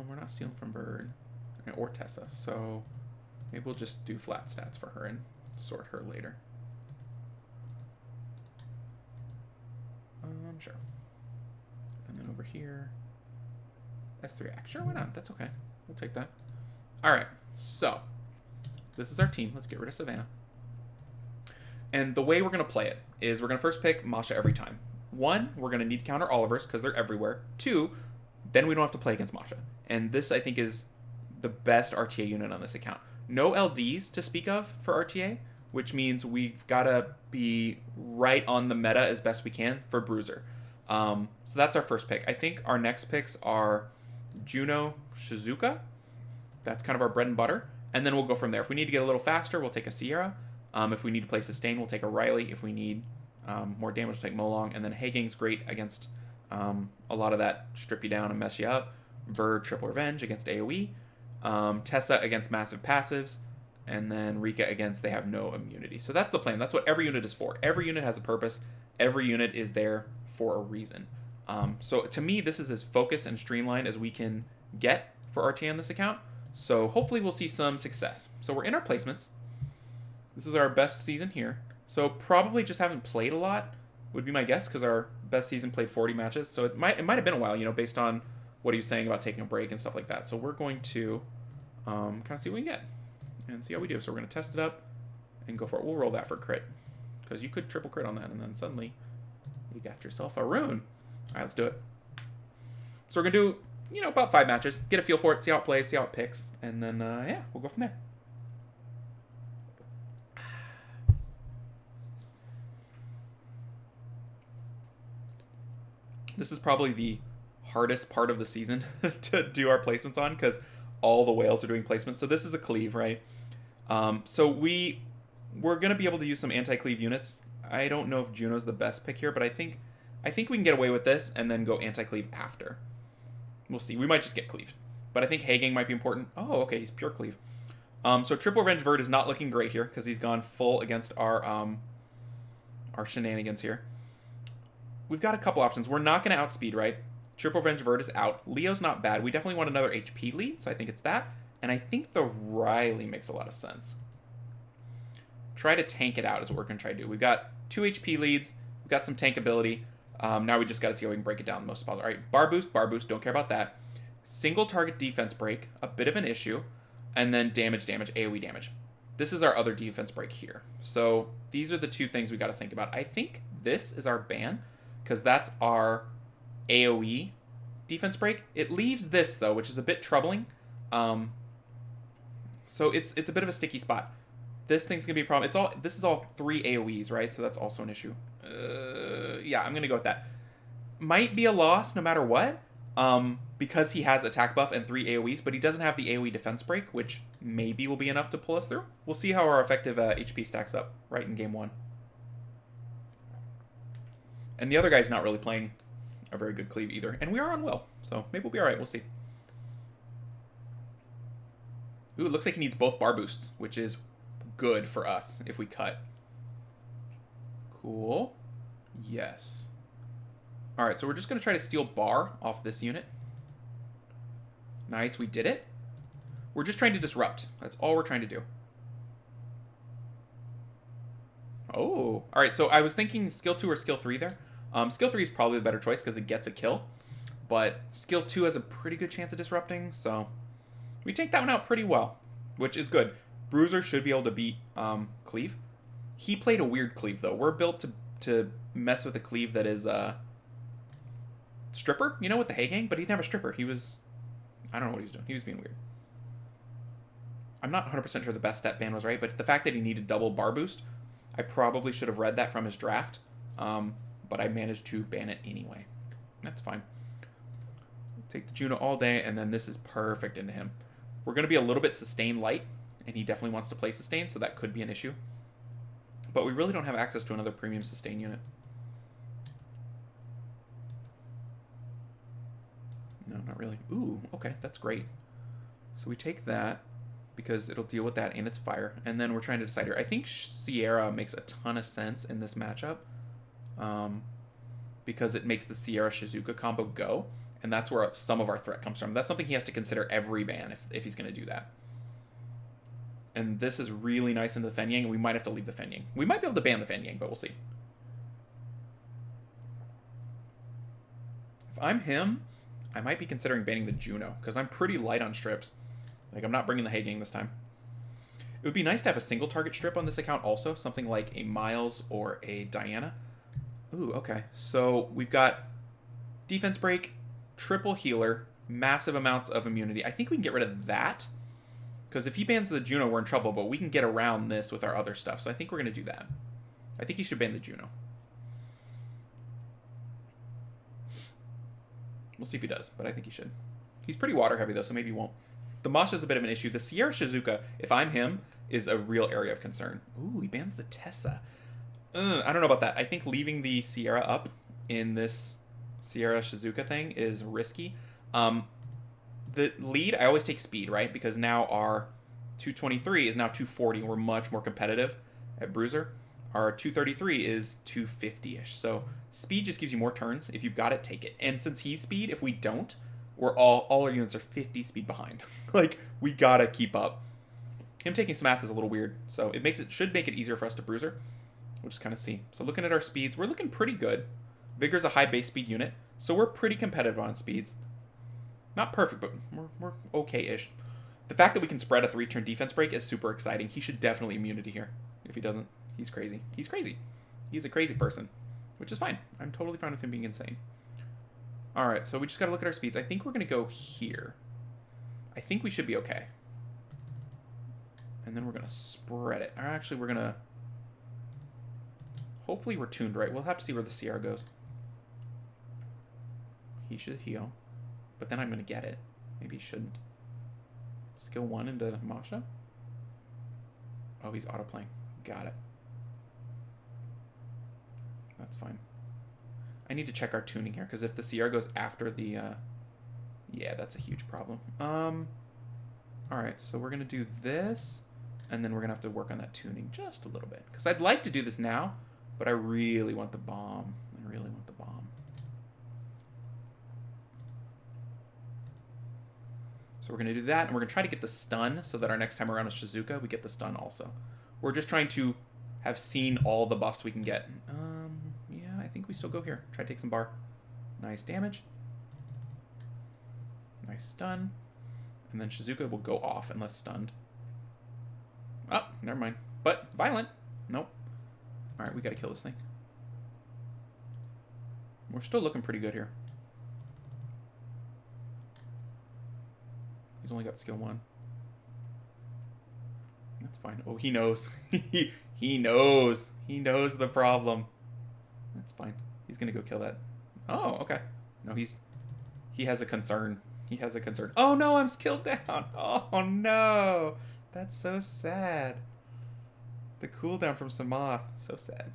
We're not stealing from Bird or Tessa, so maybe we'll just do flat stats for her and sort her later. Sure. And then over here, S3 act. Sure, why not? That's okay. We'll take that. All right, so this is our team. Let's get rid of Savannah. And the way we're going to play it is we're going to first pick Masha every time. 1, we're going to need to counter Olivers because they're everywhere. 2, then we don't have to play against Masha. And this, I think, is the best RTA unit on this account. No LDs to speak of for RTA, which means we've got to be right on the meta as best we can for Bruiser. So that's our first pick. I think our next picks are Juno, Shizuka. That's kind of our bread and butter. And then we'll go from there. If we need to get a little faster, we'll take a Sierra. If we need to play Sustain, we'll take a Riley. If we need more damage, we'll take Molong. And then Haging's great against a lot of that strip you down and mess you up. Ver, Triple Revenge against AoE. Tessa against massive passives. And then Rika against they have no immunity. So that's the plan. That's what every unit is for. Every unit has a purpose. Every unit is there for a reason. So to me, this is as focused and streamlined as we can get for RTA on this account. So hopefully we'll see some success. So we're in our placements. This is our best season here. So probably just haven't played a lot would be my guess because our best season played 40 matches. So it might have been a while, you know, based on what he was saying about taking a break and stuff like that. So we're going to kind of see what we can get and see how we do. So we're going to test it up and go for it. We'll roll that for crit because you could triple crit on that and then suddenly you got yourself a Rune. All right, let's do it. So we're going to do, you know, about 5 matches, get a feel for it, see how it plays, see how it picks, and then, yeah, we'll go from there. This is probably the hardest part of the season to do our placements on because all the whales are doing placements. So this is a cleave, right? So we're going to be able to use some anti-cleave units. I don't know if Juno's the best pick here, but I think we can get away with this and then go anti-cleave after. We'll see. We might just get cleaved. But I think Haging might be important. Oh, okay, he's pure cleave. So Triple Revenge Verd is not looking great here because he's gone full against our shenanigans here. We've got a couple options. We're not going to outspeed, right? Triple Revenge Verd is out. Leo's not bad. We definitely want another HP lead, so I think it's that. And I think the Riley makes a lot of sense. Try to tank it out is what we're going to try to do. We've got 2 HP leads. We've got some tank ability. Now we just got to see how we can break it down the most possible. All right, bar boost, don't care about that. Single target defense break, a bit of an issue. And then damage, AoE damage. This is our other defense break here. So these are the 2 things we got to think about. I think this is our ban because that's our AoE defense break. It leaves this, though, which is a bit troubling. So it's a bit of a sticky spot. This thing's going to be a problem. This is all 3 AoEs, right? So that's also an issue. Yeah, I'm going to go with that. Might be a loss no matter what, because he has attack buff and 3 AoEs, but he doesn't have the AoE defense break, which maybe will be enough to pull us through. We'll see how our effective HP stacks up right in game 1. And the other guy's not really playing a very good cleave either. And we are on Will, so maybe we'll be all right. We'll see. Ooh, it looks like he needs both bar boosts, which is good for us if we cut. Cool. Yes. All right, so we're just going to try to steal bar off this unit. Nice, we did it. We're just trying to disrupt. That's all we're trying to do. Oh, all right, so I was thinking skill 2 or skill 3 there. Skill 3 is probably the better choice because it gets a kill. But skill 2 has a pretty good chance of disrupting, so we take that one out pretty well, which is good. Bruiser should be able to beat cleave. He played a weird cleave, though. We're built to mess with a cleave that is stripper, you know, with the Haging, but he didn't have a stripper. He was, I don't know what he was doing. He was being weird. I'm not 100% sure the best stat ban was right, but the fact that he needed double bar boost, I probably should have read that from his draft, but I managed to ban it anyway. That's fine. Take the Juno all day, and then this is perfect into him. We're going to be a little bit sustain light, and he definitely wants to play sustain, so that could be an issue. But we really don't have access to another premium sustain unit. No, not really. Ooh, okay, that's great. So we take that. because it'll deal with that and its fire. And then we're trying to decide here. I think Sierra makes a ton of sense in this matchup because it makes the Sierra Shizuka combo go. And that's where some of our threat comes from. That's something he has to consider every ban if he's going to do that. And this is really nice in the Fenyang, and we might have to leave the Fenyang. We might be able to ban the Fenyang, but we'll see. If I'm him, I might be considering banning the Juno, because I'm pretty light on strips. Like, I'm not bringing the Heigang this time. It would be nice to have a single target strip on this account also, something like a Miles or a Diana. Ooh, okay. So we've got defense break, triple healer, massive amounts of immunity. I think we can get rid of that, because if he bans the Juno, we're in trouble, but we can get around this with our other stuff. So I think we're going to do that. I think he should ban the Juno. We'll see if he does, but I think he should. He's pretty water heavy, though, so maybe he won't. The Mosh is a bit of an issue. The Sierra Shizuka, if I'm him, is a real area of concern. Ooh, he bans the Tessa. I don't know about that. I think leaving the Sierra up in this Sierra Shizuka thing is risky. The lead, I always take speed, right? Because now our 223 is now 240, and we're much more competitive at Bruiser. Our 233 is 250-ish. So speed just gives you more turns. If you've got it, take it. And since he's speed, if we don't, we're all our units are 50 speed behind. Like, we gotta keep up. Him taking Smath is a little weird. So it should make it easier for us to Bruiser. We'll just kind of see. So looking at our speeds, we're looking pretty good. Vigor's a high base speed unit, so we're pretty competitive on speeds. Not perfect, but we're okay-ish. The fact that we can spread a 3-turn defense break is super exciting. He should definitely immunity here. If he doesn't, he's crazy. He's crazy. He's a crazy person, which is fine. I'm totally fine with him being insane. All right, so we just got to look at our speeds. I think we're going to go here. I think we should be okay. And then we're going to spread it. Or actually, we're going to... Hopefully we're tuned right. We'll have to see where the Sierra goes. He should heal. But then I'm going to get it. Maybe he shouldn't. Skill 1 into Masha. Oh, he's autoplaying. Got it. That's fine. I need to check our tuning here, because if the Sierra goes after the... yeah, that's a huge problem. Alright, so we're going to do this, and then we're going to have to work on that tuning just a little bit. Because I'd like to do this now, but I really want the bomb. I really want the bomb. So we're going to do that, and we're going to try to get the stun, so that our next time around with Shizuka, we get the stun also. We're just trying to have seen all the buffs we can get. Yeah, I think we still go here. Try to take some bar. Nice damage. Nice stun. And then Shizuka will go off unless stunned. Oh, never mind. But violent. Nope. Alright, we gotta kill this thing. We're still looking pretty good here. He's only got skill 1. That's fine. Oh, he knows. He knows. He knows the problem. That's fine. He's gonna go kill that. Oh, okay. No, he has a concern. He has a concern. Oh no, I'm skilled down. Oh no. That's so sad. The cooldown from Samath. So sad.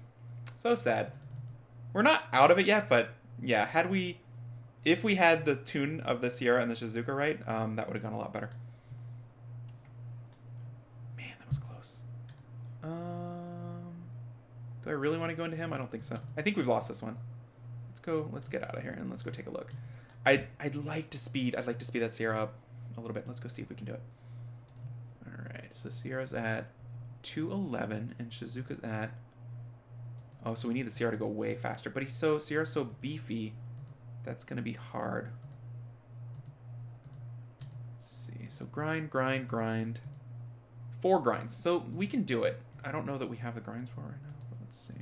So sad. We're not out of it yet, but yeah, if we had the tune of the Sierra and the Shizuka right, that would have gone a lot better. Man, that was close. Do I really want to go into him? I don't think so. I think we've lost this one. Let's get out of here and let's go take a look. I'd like to speed that Sierra up a little bit. Let's go see if we can do it. Alright, so Sierra's at 211 and Shizuka's at... Oh, so we need the Sierra to go way faster. But Sierra's so beefy, that's going to be hard. Let's see. So grind. 4 grinds. So we can do it. I don't know that we have the grinds for right now. But let's see.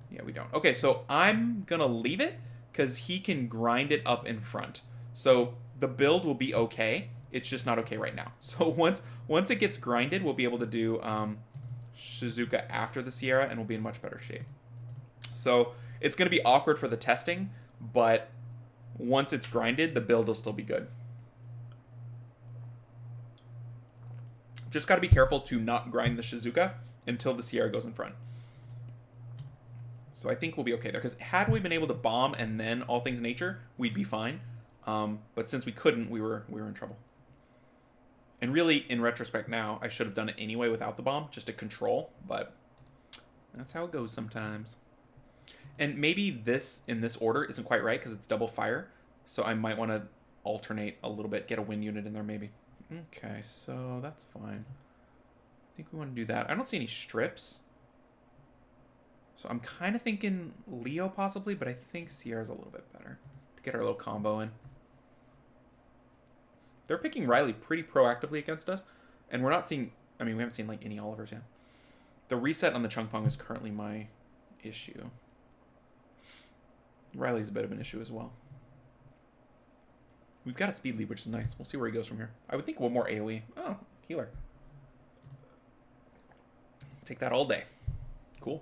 Yeah, we don't. Okay, so I'm going to leave it because he can grind it up in front. So the build will be okay. It's just not okay right now. So once it gets grinded, we'll be able to do Shizuka after the Sierra, and we'll be in much better shape. So it's going to be awkward for the testing, but once it's grinded, the build will still be good. Just got to be careful to not grind the Shizuka until the Sierra goes in front. So I think we'll be okay there, because had we been able to bomb and then all things nature, we'd be fine. But since we couldn't, we were in trouble. And really, in retrospect now, I should have done it anyway without the bomb, just to control, but that's how it goes sometimes. And maybe this, in this order, isn't quite right, because it's double fire, so I might want to alternate a little bit, get a wind unit in there maybe. Okay, so that's fine. I think we want to do that. I don't see any strips. So I'm kind of thinking Leo possibly, but I think Sierra's a little bit better to get our little combo in. They're picking Riley pretty proactively against us, and we're not seeing, I mean, we haven't seen like any Olivers yet. The reset on the Chung Pong is currently my issue. Riley's a bit of an issue as well. We've got a speed lead, which is nice. We'll see where he goes from here. I would think one more AoE. Oh, healer. Take that all day. Cool.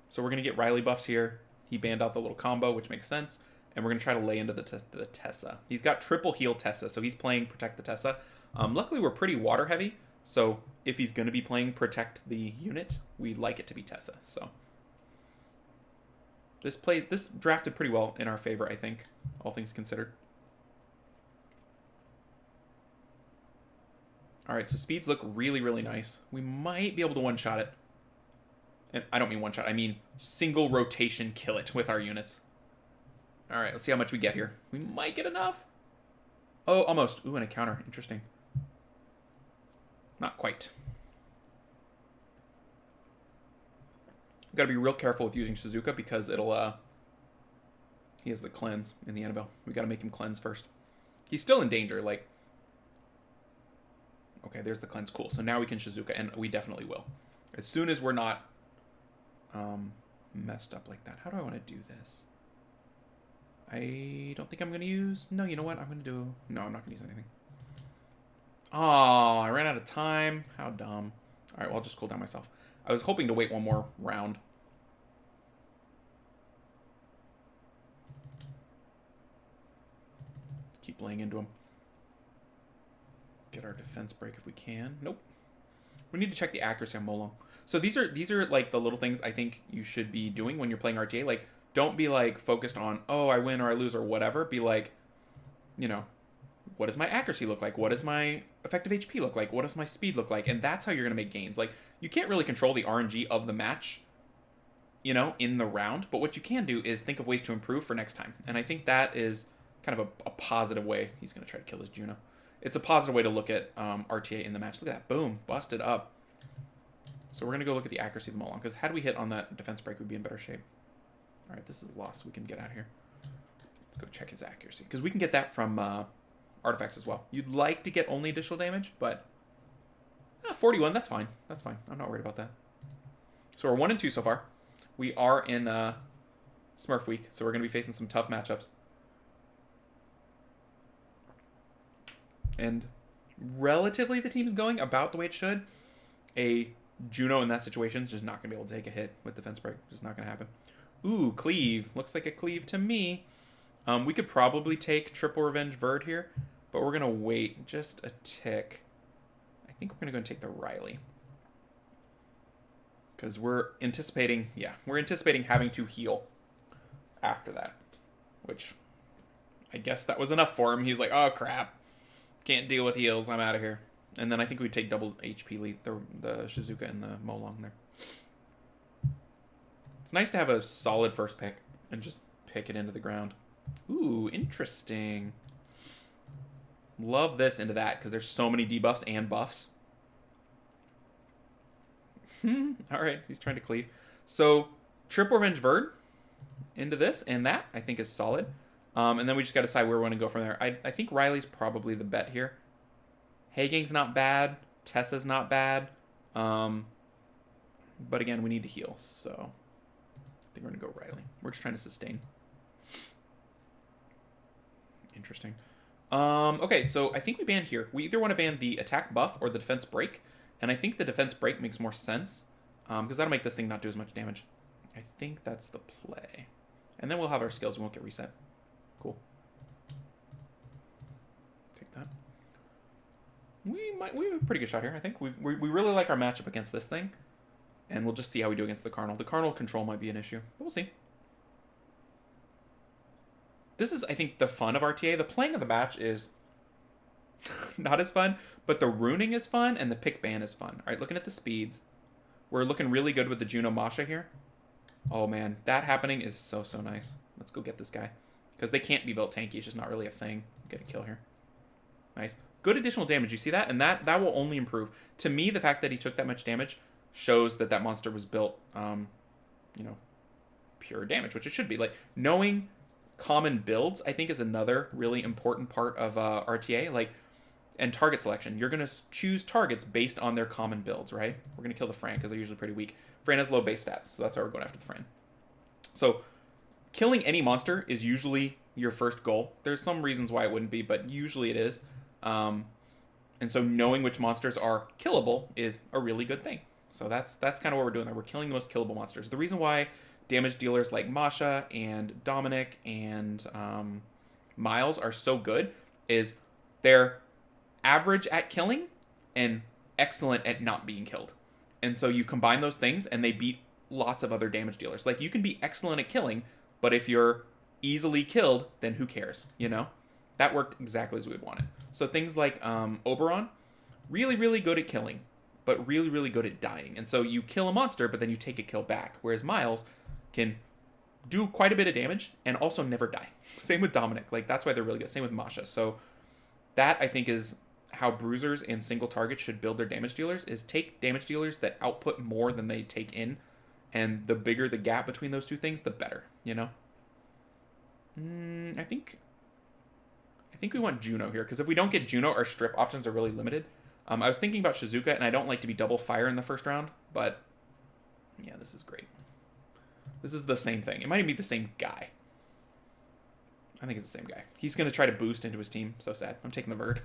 So we're going to get Riley buffs here. He banned out the little combo, which makes sense. And we're going to try to lay into the Tessa. He's got triple heal Tessa, so he's playing Protect the Tessa. Luckily, we're pretty water heavy. So if he's going to be playing Protect the unit, we'd like it to be Tessa. So this drafted pretty well in our favor, I think, all things considered. All right, so speeds look really, really nice. We might be able to one-shot it. And I don't mean one-shot. I mean single rotation kill it with our units. All right, let's see how much we get here. We might get enough. Oh, almost. Ooh, and a counter. Interesting. Not quite. Got to be real careful with using Suzuka because it'll, he has the cleanse in the Annabelle. We got to make him cleanse first. He's still in danger, like. Okay, there's the cleanse. Cool. So now we can Shizuka, and we definitely will. As soon as we're not messed up like that. How do I want to do this? I don't think I'm going to use... No, you know what? I'm going to do... No, I'm not going to use anything. Oh, I ran out of time. How dumb. All right, well, I'll just cool down myself. I was hoping to wait one more round. Keep laying into him. Get our defense break if we can. Nope. We need to check the accuracy on Molong. So these are like the little things I think you should be doing when you're playing RTA. Like, don't be like focused on, oh, I win or I lose or whatever. Be like, you know, what does my accuracy look like? What does my effective HP look like? What does my speed look like? And that's how you're going to make gains. Like, you can't really control the RNG of the match, you know, in the round. But what you can do is think of ways to improve for next time. And I think that is kind of a positive way. He's going to try to kill his Juno. It's a positive way to look at RTA in the match. Look at that. Boom. Busted up. So we're going to go look at the accuracy of the Molong. Because had we hit on that defense break, we'd be in better shape. All right, this is a loss. We can get out of here. Let's go check his accuracy. Because we can get that from artifacts as well. You'd like to get only additional damage, but 41, that's fine. That's fine. I'm not worried about that. So we're 1 and 2 so far. We are in Smurf week, so we're going to be facing some tough matchups. And relatively the team's going about the way it should. A Juno in that situation is just not going to be able to take a hit with defense break. Just not going to happen. Ooh, cleave. Looks like a cleave to me. We could probably take triple revenge Verd here, but we're going to wait just a tick. I think we're going to go and take the Riley. Because we're anticipating having to heal after that. Which, I guess that was enough for him. He was like, oh crap. Can't deal with heals. I'm out of here. And then I think we'd take double HP lead, the Shizuka and the Molong there. It's nice to have a solid first pick and just pick it into the ground. Ooh, interesting. Love this into that because there's so many debuffs and buffs. All right, he's trying to cleave. So triple revenge Verd into this and that I think is solid. And then we just got to decide where we want to go from there. I think Riley's probably the bet here. Hagang's not bad. Tessa's not bad. But again, we need to heal. So I think we're going to go Riley. We're just trying to sustain. Interesting. Okay, so I think we ban here. We either want to ban the attack buff or the defense break. And I think the defense break makes more sense. Because that'll make this thing not do as much damage. I think that's the play. And then we'll have our skills. We won't get reset. Cool. Take that. We have a pretty good shot here, I think. We really like our matchup against this thing. And we'll just see how we do against the Carnal. The Carnal control might be an issue. But we'll see. This is, I think, the fun of RTA. The playing of the match is Not as fun, but the runing is fun and the pick ban is fun. All right, looking at the speeds. We're looking really good with the Juno Masha here. Oh man, that happening is so nice. Let's go get this guy. Because they can't be built tanky, it's just not really a thing. Get a kill here. Nice. Good additional damage, you see that? And that will only improve. To me, the fact that he took that much damage shows that that monster was built, you know, pure damage, which it should be. Like, knowing common builds, I think, is another really important part of RTA. Like, and target selection. You're going to choose targets based on their common builds, right? We're going to kill the Fran because they're usually pretty weak. Fran has low base stats, so that's why we're going after the Fran. So, killing any monster is usually your first goal. There's some reasons why it wouldn't be, but usually it is. And so knowing which monsters are killable is a really good thing. So that's kind of what we're doing there. We're killing the most killable monsters. The reason why damage dealers like Masha and Dominic and Miles are so good is they're average at killing and excellent at not being killed. And so you combine those things and they beat lots of other damage dealers. Like, you can be excellent at killing, but if you're easily killed, then who cares, you know? That worked exactly as we would want it. So things like Oberon, really good at killing, but really good at dying. And so you kill a monster, but then you take a kill back. Whereas Miles can do quite a bit of damage and also never die. Same with Dominic. Like, that's why they're really good. Same with Masha. So that, I think, is how bruisers and single targets should build their damage dealers, is take damage dealers that output more than they take in. And the bigger the gap between those two things, the better, you know? I think we want Juno here, because if we don't get Juno, our strip options are really limited. I was thinking about Shizuka, and I don't like to be double fire in the first round, but yeah, this is great. This is the same thing. It might even be the same guy. I think it's the same guy. He's going to try to boost into his team. So sad. I'm taking the Verd.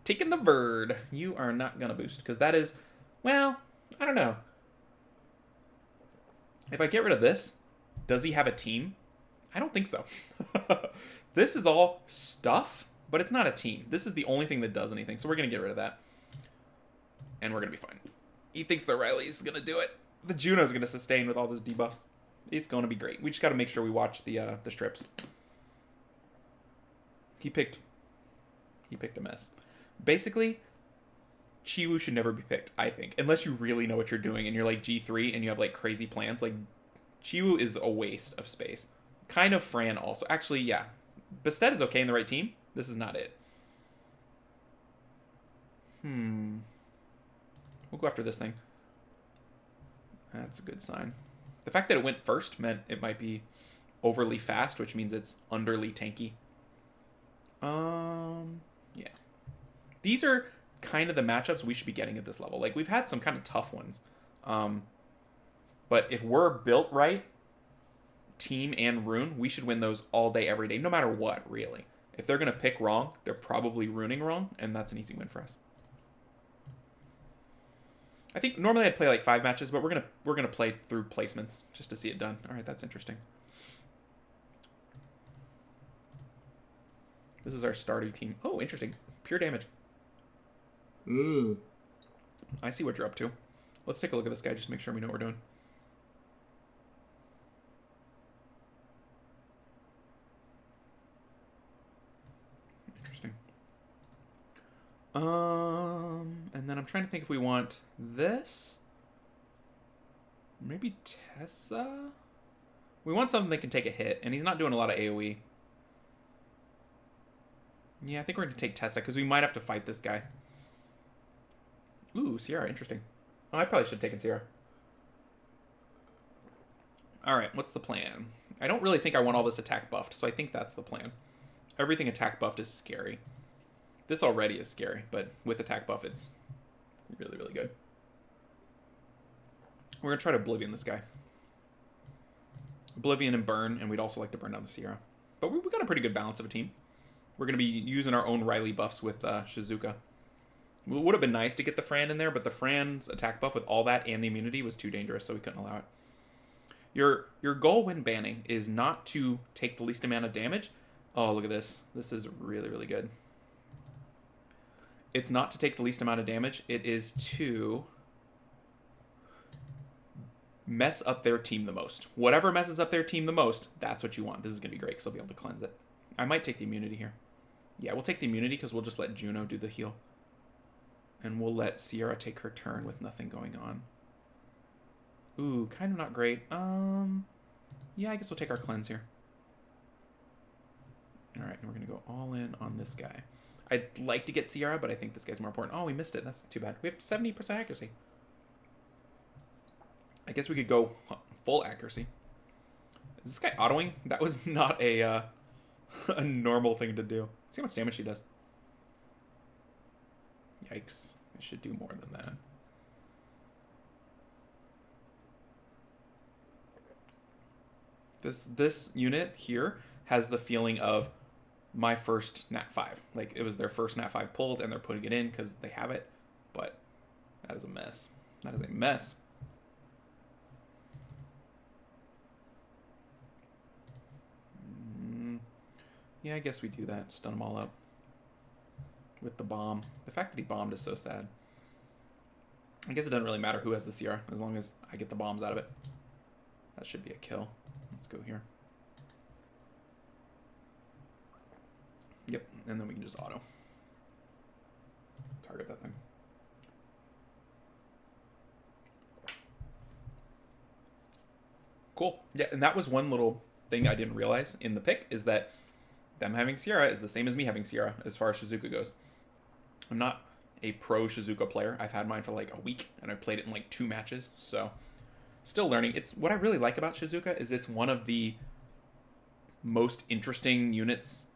Taking the Verd. You are not going to boost, because that is, well, I don't know. If I get rid of this, does he have a team? I don't think so. This is all stuff, but it's not a team. This is the only thing that does anything, so we're going to get rid of that. And we're going to be fine. He thinks the Riley's going to do it. The Juno's going to sustain with all those debuffs. It's going to be great. We just got to make sure we watch the strips. He picked a mess. Basically, Chiwu should never be picked, I think. Unless you really know what you're doing and you're like G3 and you have like crazy plans. Like, Chiwu is a waste of space. Kind of Fran also. Actually, yeah. Bastet is okay in the right team. This is not it. We'll go after this thing. That's a good sign. The fact that it went first meant it might be overly fast, which means it's underly tanky. Yeah. These are kind of the matchups we should be getting at this level. Like, we've had some kind of tough ones. But if we're built right, team and rune, we should win those all day, every day, no matter what, really. If they're going to pick wrong, they're probably runing wrong, and that's an easy win for us. I think normally I'd play like 5 matches, but we're gonna play through placements just to see it done. All right, that's interesting. This is our starting team. Oh, interesting. Pure damage. I see what you're up to. Let's take a look at this guy just to make sure we know what we're doing. Interesting. And then I'm trying to think if we want this. Maybe Tessa? We want something that can take a hit, and he's not doing a lot of AoE. Yeah, I think we're going to take Tessa, because we might have to fight this guy. Ooh, Sierra, interesting. Oh, I probably should have taken Sierra. Alright, what's the plan? I don't really think I want all this attack buffed, so I think that's the plan. Everything attack buffed is scary. This already is scary, but with attack buff, it's really good. We're going to try to Oblivion this guy. Oblivion and burn, and we'd also like to burn down the Sierra. But we got a pretty good balance of a team. We're going to be using our own Riley buffs with Shizuka. It would have been nice to get the Fran in there, but the Fran's attack buff with all that and the immunity was too dangerous, so we couldn't allow it. Your goal when banning is not to take the least amount of damage. Oh, look at this. This is really good. It's not to take the least amount of damage. It is to mess up their team the most. Whatever messes up their team the most, that's what you want. This is going to be great because I'll be able to cleanse it. I might take the immunity here. Yeah, we'll take the immunity because we'll just let Juno do the heal. And we'll let Sierra take her turn with nothing going on. Ooh, kind of not great. Yeah, I guess we'll take our cleanse here. Alright, and we're going to go all in on this guy. I'd like to get Sierra, but I think this guy's more important. Oh, we missed it. That's too bad. We have 70% accuracy. I guess we could go full accuracy. Is this guy autoing? That was not a normal thing to do. See how much damage she does. Yikes. I should do more than that. This unit here has the feeling of my first Nat 5. Like, it was their first Nat 5 pulled, and they're putting it in because they have it. But that is a mess. That is a mess. Yeah, I guess we do that. Stun them all up. With the bomb. The fact that he bombed is so sad. I guess it doesn't really matter who has the Sierra, as long as I get the bombs out of it. That should be a kill. Let's go here. Yep, and then we can just auto. Target that thing. Cool. Yeah, and that was one little thing I didn't realize in the pick, is that them having Sierra is the same as me having Sierra as far as Shizuka goes. I'm not a pro Shizuka player. I've had mine for like a week, and I played it in like 2 matches, so still learning. It's what I really like about Shizuka is it's one of the most interesting units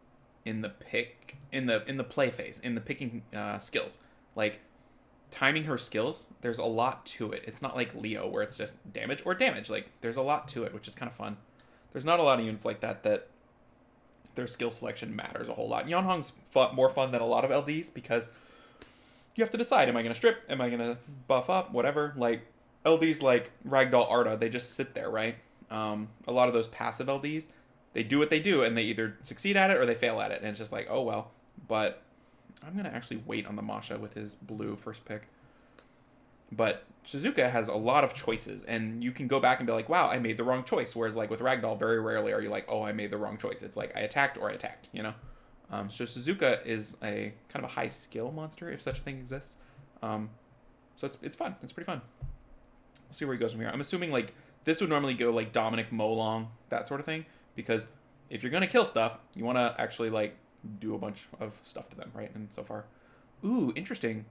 in the pick, in the play phase, in the picking skills. Like, timing her skills, there's a lot to it. It's not like Leo where it's just damage or damage. Like, there's a lot to it, which is kind of fun. There's not a lot of units like that their skill selection matters a whole lot. Yeonhong's more fun than a lot of LDs because you have to decide, am I going to strip? Am I going to buff up? Whatever. Like, LDs like Ragdoll Arda, they just sit there, right? A lot of those passive LDs, they do what they do, and they either succeed at it or they fail at it. And it's just like, oh, well. But I'm going to actually wait on the Masha with his blue first pick. But Shizuka has a lot of choices, and you can go back and be like, wow, I made the wrong choice. Whereas, like, with Ragdoll, very rarely are you like, oh, I made the wrong choice. It's like, I attacked or I attacked, you know? So Shizuka is a kind of a high skill monster, if such a thing exists. So it's fun. It's pretty fun. We'll see where he goes from here. I'm assuming, like, this would normally go, like, Dominic, Molong, that sort of thing. Because if you're going to kill stuff, you want to actually, like, do a bunch of stuff to them, right? And so far. Ooh, interesting.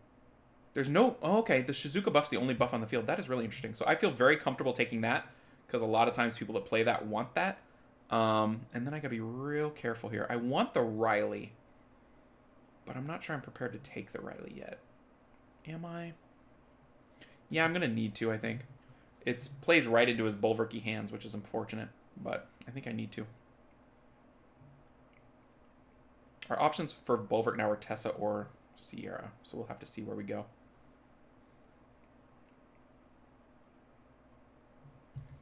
There's no... Oh, okay, the Shizuka buff's the only buff on the field. That is really interesting. So I feel very comfortable taking that, because a lot of times people that play that want that. And then I gotta be real careful here. I want the Riley, but I'm not sure I'm prepared to take the Riley yet. Am I? Yeah, I'm gonna need to, I think. It plays right into his Bulwarky hands, which is unfortunate, but I think I need to. Our options for Bulwark now are Tessa or Sierra, so we'll have to see where we go.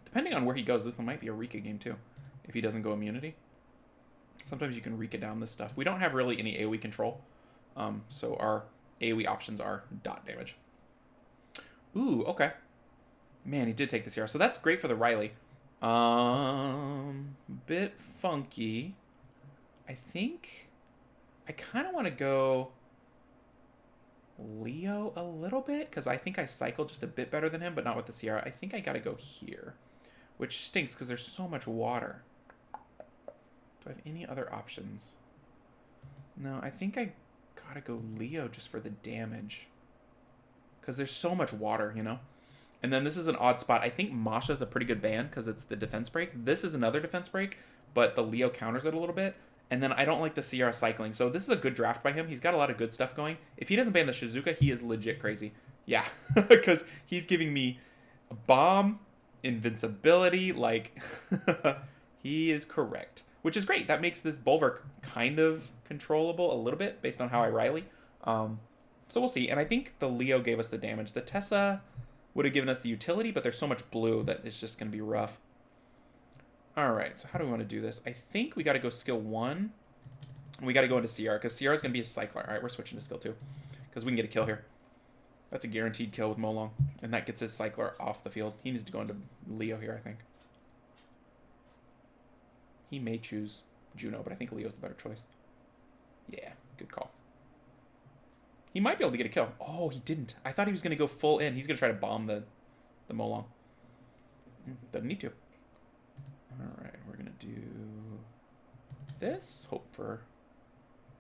Depending on where he goes, this might be a Rika game too, if he doesn't go immunity. Sometimes you can Rika down this stuff. We don't have really any AoE control, so our AoE options are dot damage. Ooh, okay. Man, he did take the Sierra, so that's great for the Riley. Bit funky. I think I kind of want to go Leo a little bit, because I think I cycle just a bit better than him, but not with the Sierra. I think I got to go here, which stinks because there's so much water. Do I have any other options? No, I think I got to go Leo just for the damage, because there's so much water, you know? And then this is an odd spot. I think Masha's a pretty good ban because it's the defense break. This is another defense break, but the Leo counters it a little bit. And then I don't like the Sierra cycling. So this is a good draft by him. He's got a lot of good stuff going. If he doesn't ban the Shizuka, he is legit crazy. Yeah, because he's giving me a bomb, invincibility. Like, he is correct. Which is great. That makes this Bulwark kind of controllable a little bit based on how I Riley. So we'll see. And I think the Leo gave us the damage. The Tessa would have given us the utility, but there's so much blue that it's just going to be rough. All right, so how do we want to do this? I think we got to go skill 1. We got to go into Sierra, because Sierra's going to be a cycler. All right, we're switching to skill 2, because we can get a kill here. That's a guaranteed kill with Molong, and that gets his cycler off the field. He needs to go into Leo here, I think. He may choose Juno, but I think Leo's the better choice. Yeah, good call. He might be able to get a kill. Oh, he didn't. I thought he was going to go full in. He's going to try to bomb the Molong. Doesn't need to. Alright, we're going to do this. Hope for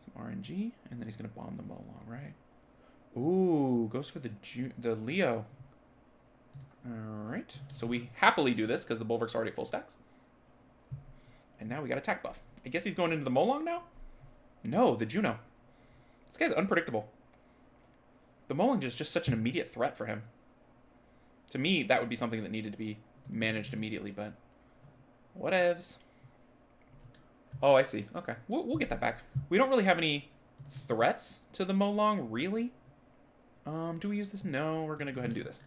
some RNG. And then he's going to bomb the Molong, right? Ooh, goes for the Leo. Alright. So we happily do this because the Bulwark's already full stacks. And now we got attack buff. I guess he's going into the Molong now? No, the Juno. This guy's unpredictable. The Molong is just such an immediate threat for him. To me, that would be something that needed to be managed immediately, but whatevs. Oh, I see. Okay, we'll get that back. We don't really have any threats to the Molong, really. Do we use this? No, we're going to go ahead and do this.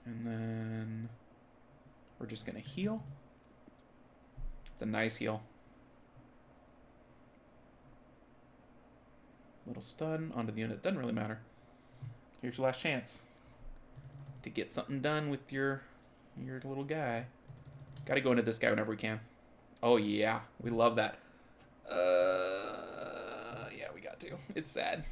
And then we're just going to heal. It's a nice heal. Little stun onto the unit. Doesn't really matter. Here's your last chance to get something done with your little guy. Got to go into this guy whenever we can. Oh, yeah. We love that. Yeah, we got to. It's sad.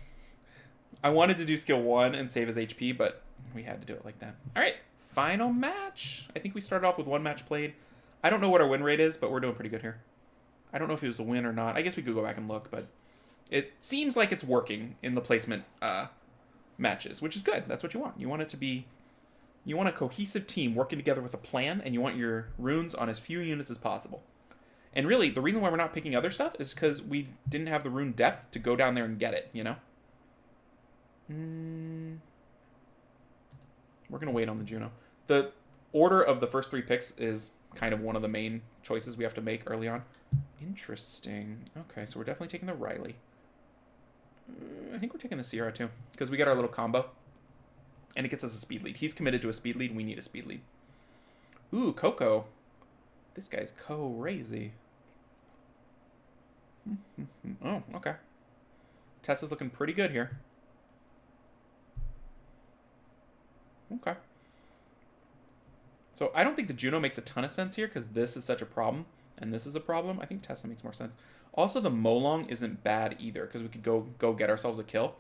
I wanted to do skill 1 and save his HP, but we had to do it like that. All right. Final match. I think we started off with 1 match played. I don't know what our win rate is, but we're doing pretty good here. I don't know if it was a win or not. I guess we could go back and look, but it seems like it's working in the placement matches, which is good. That's what you want. You want it to be... You want a cohesive team working together with a plan, and you want your runes on as few units as possible. And really, the reason why we're not picking other stuff is because we didn't have the rune depth to go down there and get it, you know? We're going to wait on the Juno. The order of the first 3 picks is kind of one of the main choices we have to make early on. Interesting. Okay, so we're definitely taking the Riley. I think we're taking the Sierra too, because we get our little combo. And it gets us a speed lead. He's committed to a speed lead, and we need a speed lead. Ooh, Coco. This guy's crazy. Oh, okay. Tessa's looking pretty good here. Okay. So I don't think the Juno makes a ton of sense here, because this is such a problem, and this is a problem. I think Tessa makes more sense. Also, the Molong isn't bad either, because we could go get ourselves a kill.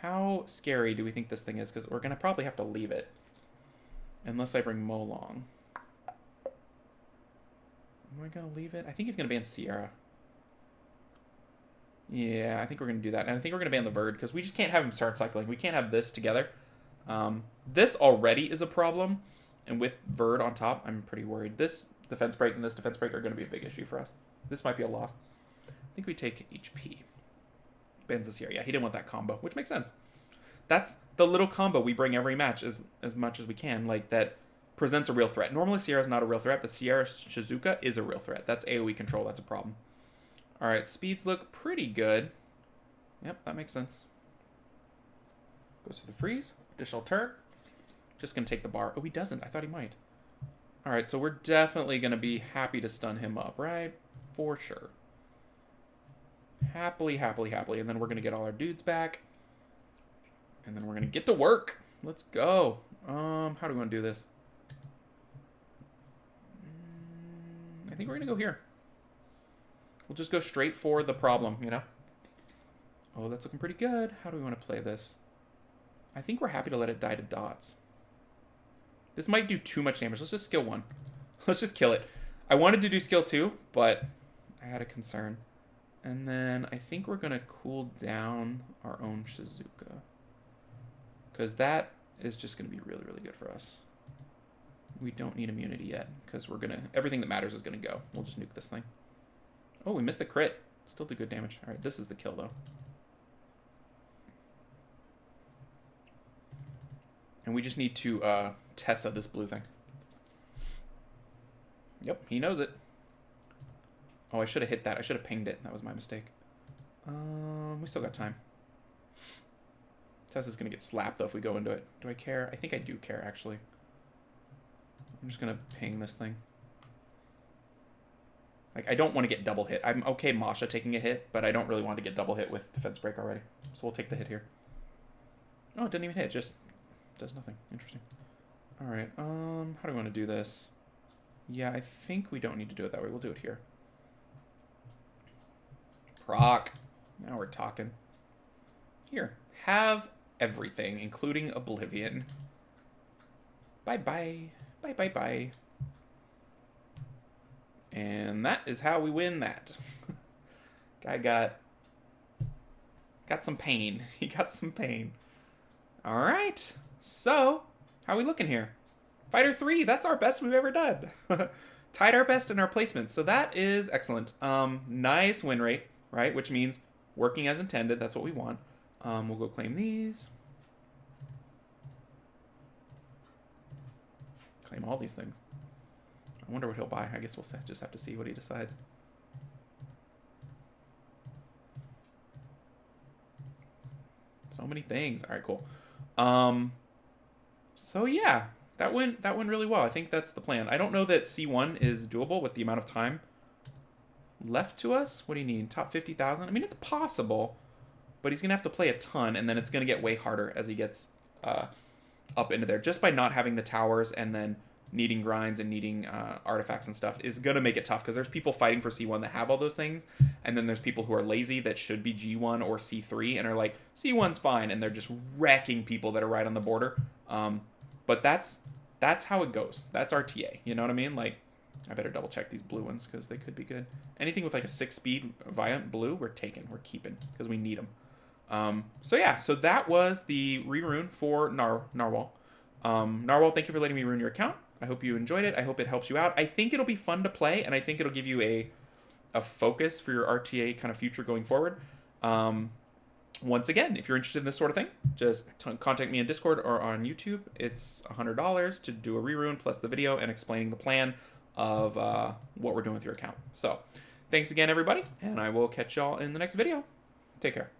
How scary do we think this thing is? Because we're going to probably have to leave it. Unless I bring Molong. Am I going to leave it? I think he's going to ban Sierra. Yeah, I think we're going to do that. And I think we're going to ban the Verd, because we just can't have him start cycling. We can't have this together. This already is a problem. And with Verd on top, I'm pretty worried. This defense break and this defense break are going to be a big issue for us. This might be a loss. I think we take HP. Bans the Sierra. Yeah, he didn't want that combo, which makes sense. That's the little combo we bring every match as much as we can, like that presents a real threat. Normally Sierra's not a real threat, but Sierra Shizuka is a real threat. That's AoE control. That's a problem. All right, speeds look pretty good. Yep, that makes sense. Goes for the freeze. Additional turn. Just going to take the bar. Oh, he doesn't. I thought he might. All right, so we're definitely going to be happy to stun him up, right? For sure. Happily. And then we're going to get all our dudes back. And then we're going to get to work. Let's go. How do we want to do this? I think we're going to go here. We'll just go straight for the problem, you know? Oh, that's looking pretty good. How do we want to play this? I think we're happy to let it die to dots. This might do too much damage. Let's just skill 1. Let's just kill it. I wanted to do skill 2, but I had a concern. And then I think we're going to cool down our own Shizuka. Because that is just going to be really, really good for us. We don't need immunity yet, because we're going to... Everything that matters is going to go. We'll just nuke this thing. Oh, we missed the crit. Still did good damage. All right, this is the kill, though. And we just need to Tessa this blue thing. Yep, he knows it. Oh, I should have hit that. I should have pinged it. That was my mistake. We still got time. Tessa's going to get slapped, though, if we go into it. Do I care? I think I do care, actually. I'm just going to ping this thing. Like, I don't want to get double hit. I'm okay Masha taking a hit, but I don't really want to get double hit with defense break already. So we'll take the hit here. Oh, it didn't even hit. Just does nothing. Interesting. All right. How do we want to do this? Yeah, I think we don't need to do it that way. We'll do it here. Proc. Now we're talking. Here, have everything, including Oblivion. Bye-bye. Bye-bye-bye. And that is how we win that. Guy got some pain. He got some pain. All right. So, how are we looking here? Fighter 3, that's our best we've ever done. Tied our best in our placement. So that is excellent. Nice win rate, right? Which means working as intended. That's what we want. We'll go claim these. Claim all these things. I wonder what he'll buy. I guess we'll just have to see what he decides. So many things. All right, cool. So yeah, that went really well. I think that's the plan. I don't know that C1 is doable with the amount of time left to us. What do you need? Top 50,000? I mean, it's possible, but he's going to have to play a ton, and then it's going to get way harder as he gets up into there. Just by not having the towers and then needing grinds and needing artifacts and stuff is going to make it tough, because there's people fighting for C1 that have all those things, and then there's people who are lazy that should be G1 or C3 and are like, C1's fine, and they're just wrecking people that are right on the border. But that's how it goes. That's RTA. You know what I mean? Like, I better double check these blue ones because they could be good. Anything with like a 6-speed Viant blue, we're taking. We're keeping because we need them. So yeah, so that was the rerune for Narwhal. Narwhal, thank you for letting me ruin your account. I hope you enjoyed it. I hope it helps you out. I think it'll be fun to play, and I think it'll give you a focus for your RTA kind of future going forward. Once again, if you're interested in this sort of thing, just contact me on Discord or on YouTube. It's $100 to do a rerune plus the video and explaining the plan of what we're doing with your account. So thanks again, everybody, and I will catch y'all in the next video. Take care.